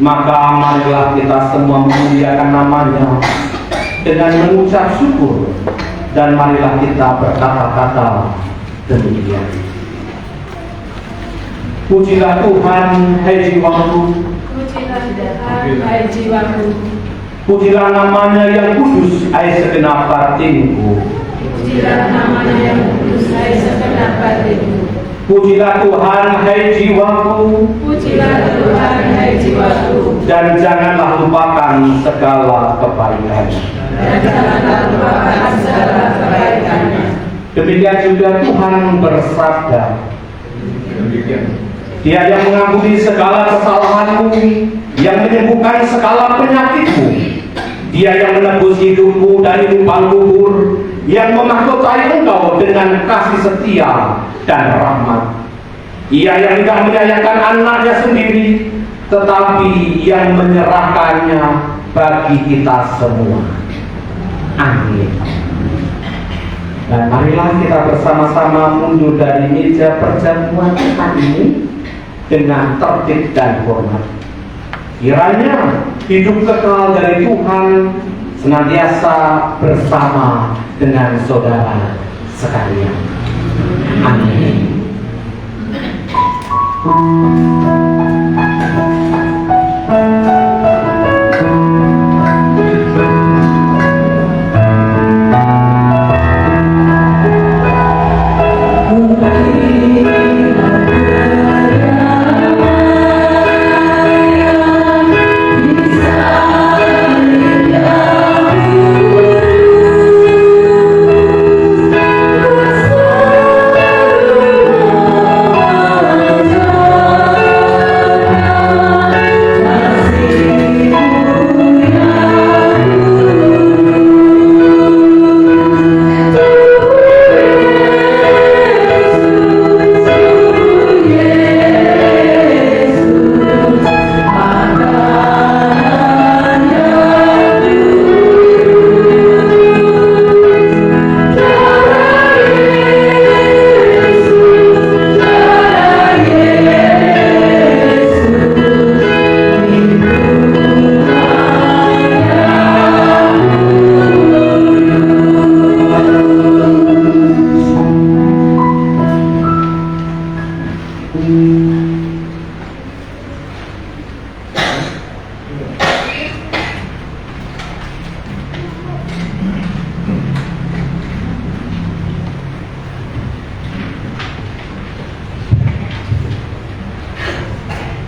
maka marilah kita semua memuliakan namanya dengan mengucap syukur, dan marilah kita berkata-kata demikian. Pujilah Tuhan, hai jiwaku. Pujilah Tuhan, hai jiwaku. Pujilah namanya yang kudus, hai segenap batinku. Pujilah namanya yang kudus, hai segenap batinku. Pujilah Tuhan, hai jiwaku. Pujilah Tuhan, hai jiwaku. Dan janganlah lupakan segala kebaikannya. Dan janganlah lupakan segala kebaikannya. Demikian juga Tuhan bersabda, Dia yang mengampuni segala kesalahanmu, yang menyembuhkan segala penyakitmu, Dia yang menebus hidupmu dari lubang kubur, yang memahkotai engkau dengan kasih setia dan rahmat. Ia yang tidak menyayangkan anaknya sendiri, tetapi yang menyerahkannya bagi kita semua. Amin. Dan marilah kita bersama-sama mundur dari meja perjamuan kita ini dengan tertib dan hormat. Kiranya hidup kekal dari Tuhan senantiasa bersama dengan saudara sekalian. Amin.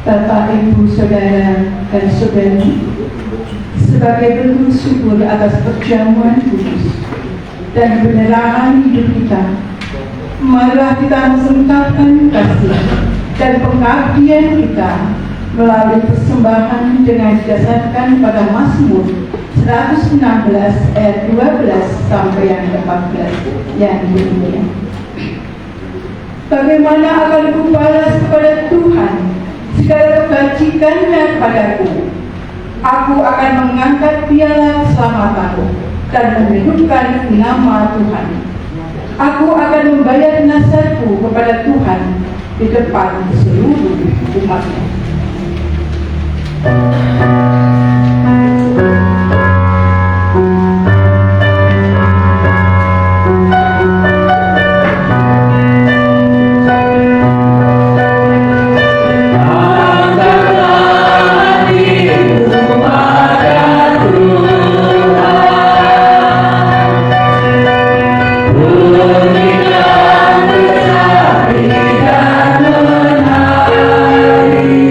Bapak, Ibu, Saudara, dan Saudari, sebagai bentuk syukur atas perjamuan kudus dan penyerahan hidup kita, marilah kita mengungkapkan kasih dan pengabdian kita melalui persembahan dengan didasarkan pada Mazmur 116 ayat 12 sampai yang 14 yang demikian. Bagaimana akan kubalas kepada Tuhan segala kebajikannya kepadaku? Aku akan mengangkat piala selamatku dan menghidupkan nama Tuhan. Aku akan membayar nasihatku kepada Tuhan di depan seluruh umatnya. Hari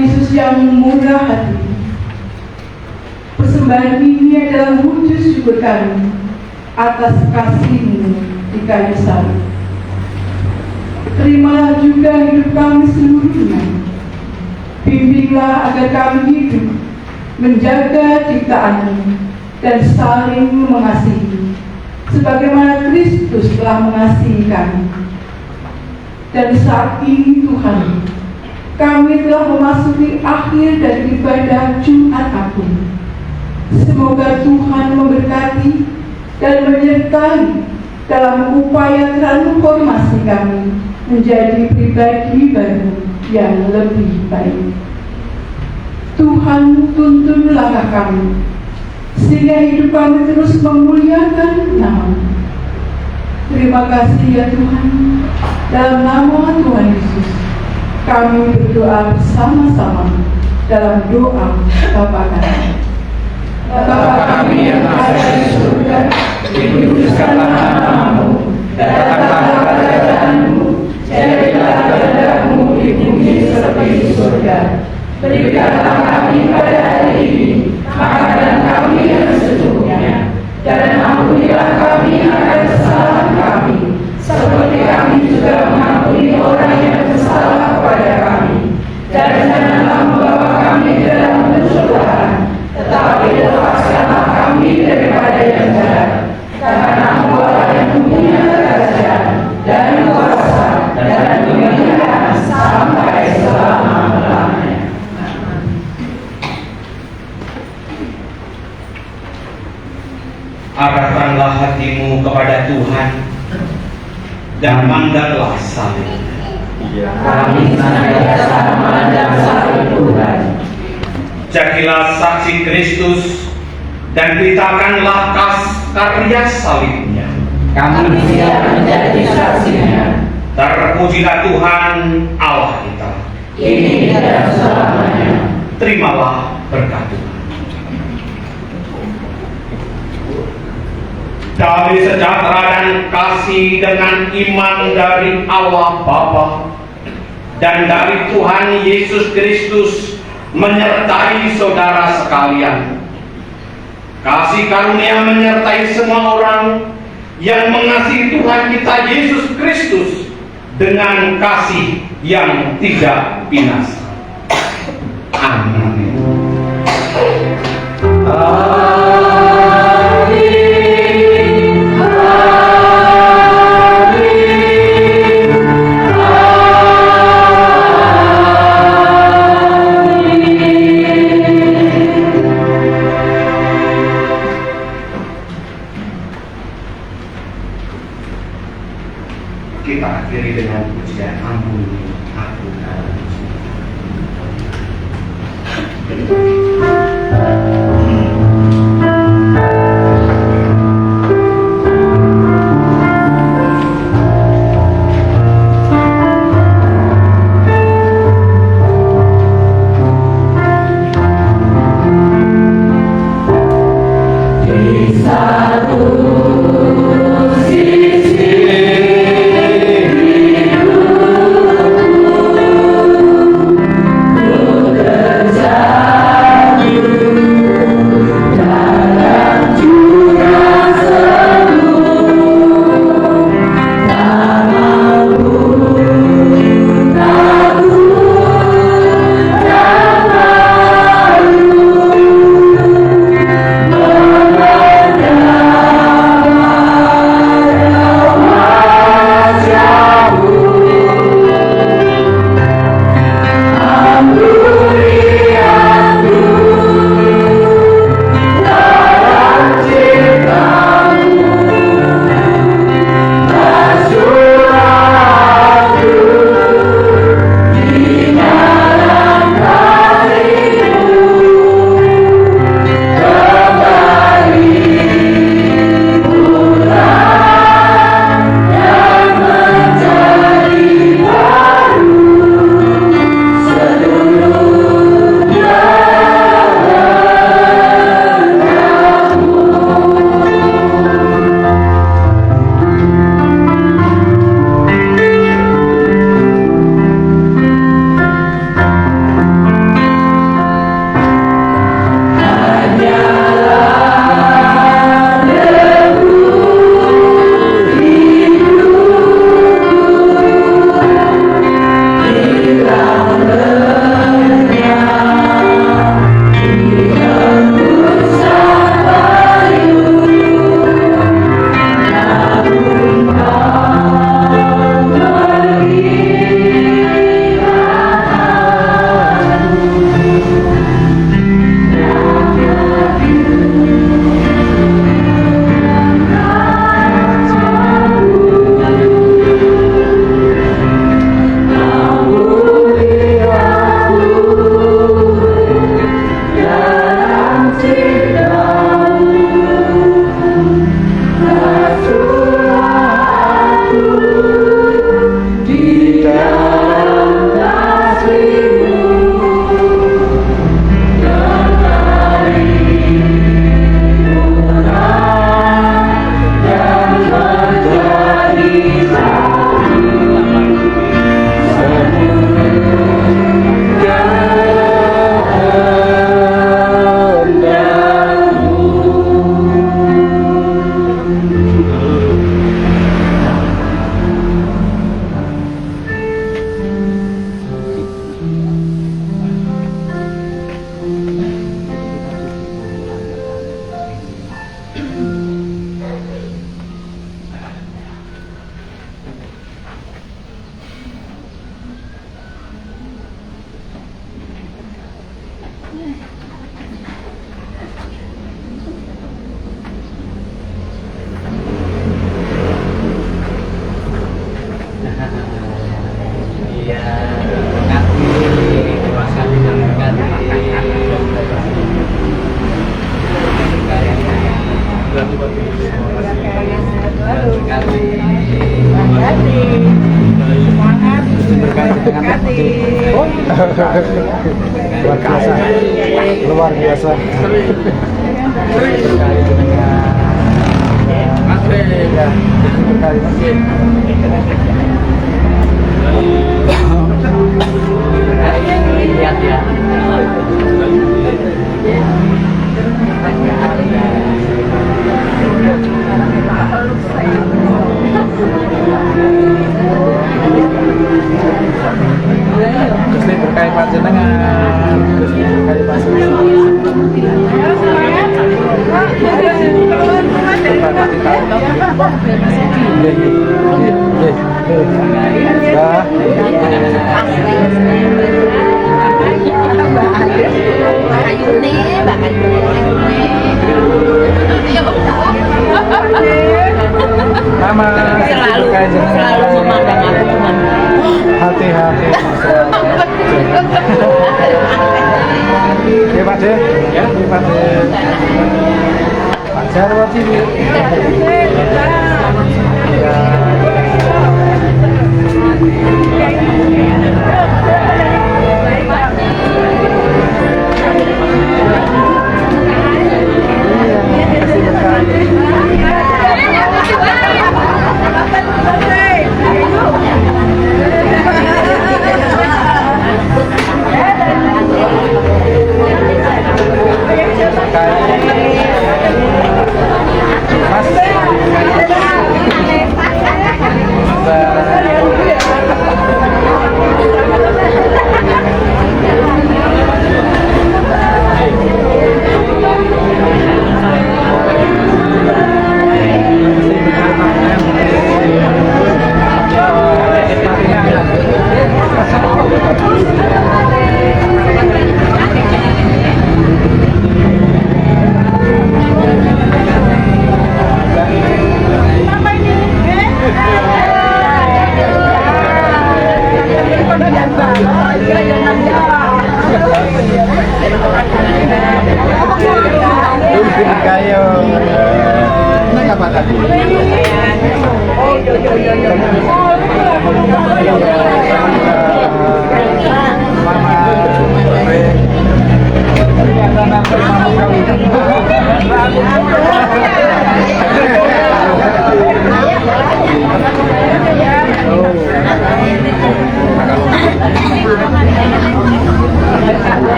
Yesus yang murah hati, persembahan ini adalah wujud syukur kami atas kasih-Mu di kayu salib. Terimalah juga hidup kami seluruhnya. Bimbinglah agar kami hidup menjaga ciptaan-Mu dan saling mengasihi, sebagaimana Kristus telah mengasihi kami. Dan saat ini Tuhan, kami telah memasuki akhir dari ibadah Jumat Agung. Semoga Tuhan memberkati dan menyertai dalam upaya transformasi kami menjadi pribadi baru yang lebih baik. Tuhan, tuntun langkah kami, sehingga hidup kami terus memuliakan nama-Mu. Terima kasih ya Tuhan. Dalam nama Tuhan Yesus, kami berdoa bersama-sama dalam doa Bapa kami. Bapa kami yang ada di surga, dikuduskanlah nama-Mu, datanglah kerajaan-Mu, jadilah kehendak-Mu di bumi seperti di surga. Berikanlah kami pada hari ini makanan kami yang secukupnya, dan ampunilah kami akan kesalahan kami, seperti kami juga mengampuni orang yang bersalah kepada kami. Dan janganlah membawa kami ke dalam pencobaan, tetapi lepaskanlah kami daripada yang jahat. Karena Engkau yang punya kerajaan dan kuasa dan kemuliaan sampai selama-lamanya. Arahkanlah hatimu kepada Tuhan dan mandanglah salib. Kami senantiasa memandang salib Tuhan. Jadilah saksi Kristus dan beritakanlah karya salibnya. Kami siap menjadi saksinya. Terpujilah Tuhan Allah kita, Kini dan selamanya. Terimalah berkat Tuhan. Damai sejahtera dan kasih dengan iman dari Allah Bapa dan dari Tuhan Yesus Kristus menyertai saudara sekalian. Kasih karunia menyertai semua orang yang mengasihi Tuhan kita Yesus Kristus dengan kasih yang tidak binasa. Amin. Kita akhiri dengan pujian ampuni aku dalam Iya, terima kasih. Luar biasa. Lihat ya. Gusti berkahi panjenengan. Gusti berkahi Selalu memandang aku dengan hati-hati. Oke Pak De, ya Pak De. Pak Jarwo TV.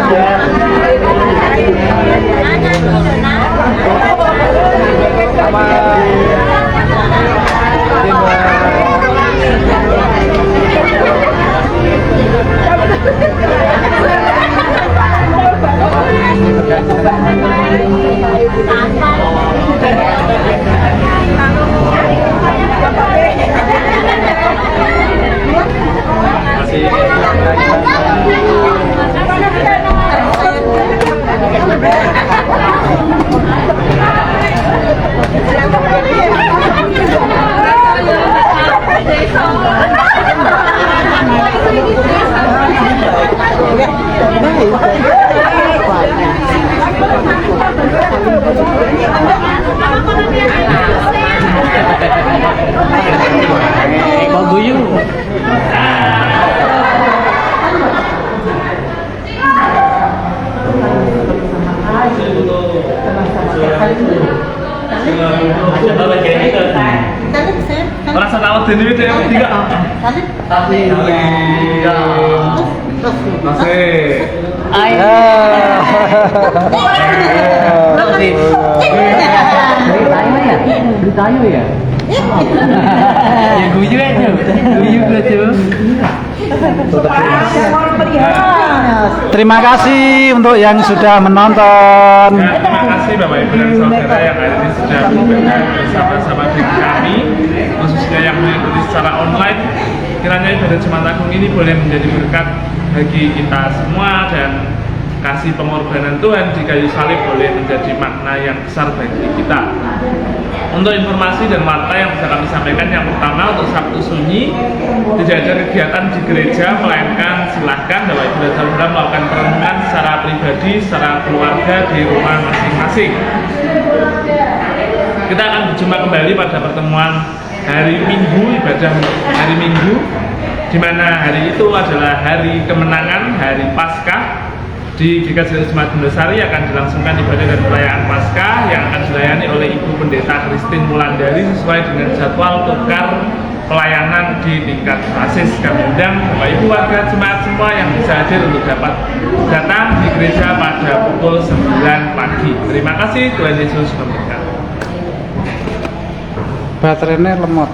Ya. Rasa tahu sendiri itu yang tiga. Tapi ya. Masih. Ayo. Beritayo ya? Ya guyu aja. Guyu aja. Terima kasih untuk yang sudah menonton. Ya, terima kasih Bapak Ibu dan Saudara yang hari ini sudah beribadah bersama-sama dengan kami, khususnya yang mengikuti secara online. Kiranya ibadah Jumat Agung ini boleh menjadi berkat bagi kita semua, dan kasih pengorbanan Tuhan di kayu salib boleh menjadi makna yang besar bagi kita. Untuk informasi dan warta yang bisa kami sampaikan, yang pertama untuk Sabtu Sunyi tidak ada kegiatan di gereja, melainkan silahkan Bapak Ibu dan Saudara melakukan perenungan secara pribadi, secara keluarga di rumah masing-masing. Kita akan berjumpa kembali pada pertemuan hari Minggu, ibadah hari Minggu, di mana hari itu adalah hari kemenangan, hari Paskah. Di GKJ Jemaat Bundesari akan dilangsungkan ibadah dan perayaan Paskah yang akan dilayani oleh Ibu Pendeta Christine Wulandari sesuai dengan jadwal tukar pelayanan di tingkat basis. Kami undang Bapak Ibu warga jemaat semua yang bisa hadir untuk dapat datang di gereja pada pukul 9 pagi. Terima kasih, Tuhan Yesus memberkati. Baterainya lemot.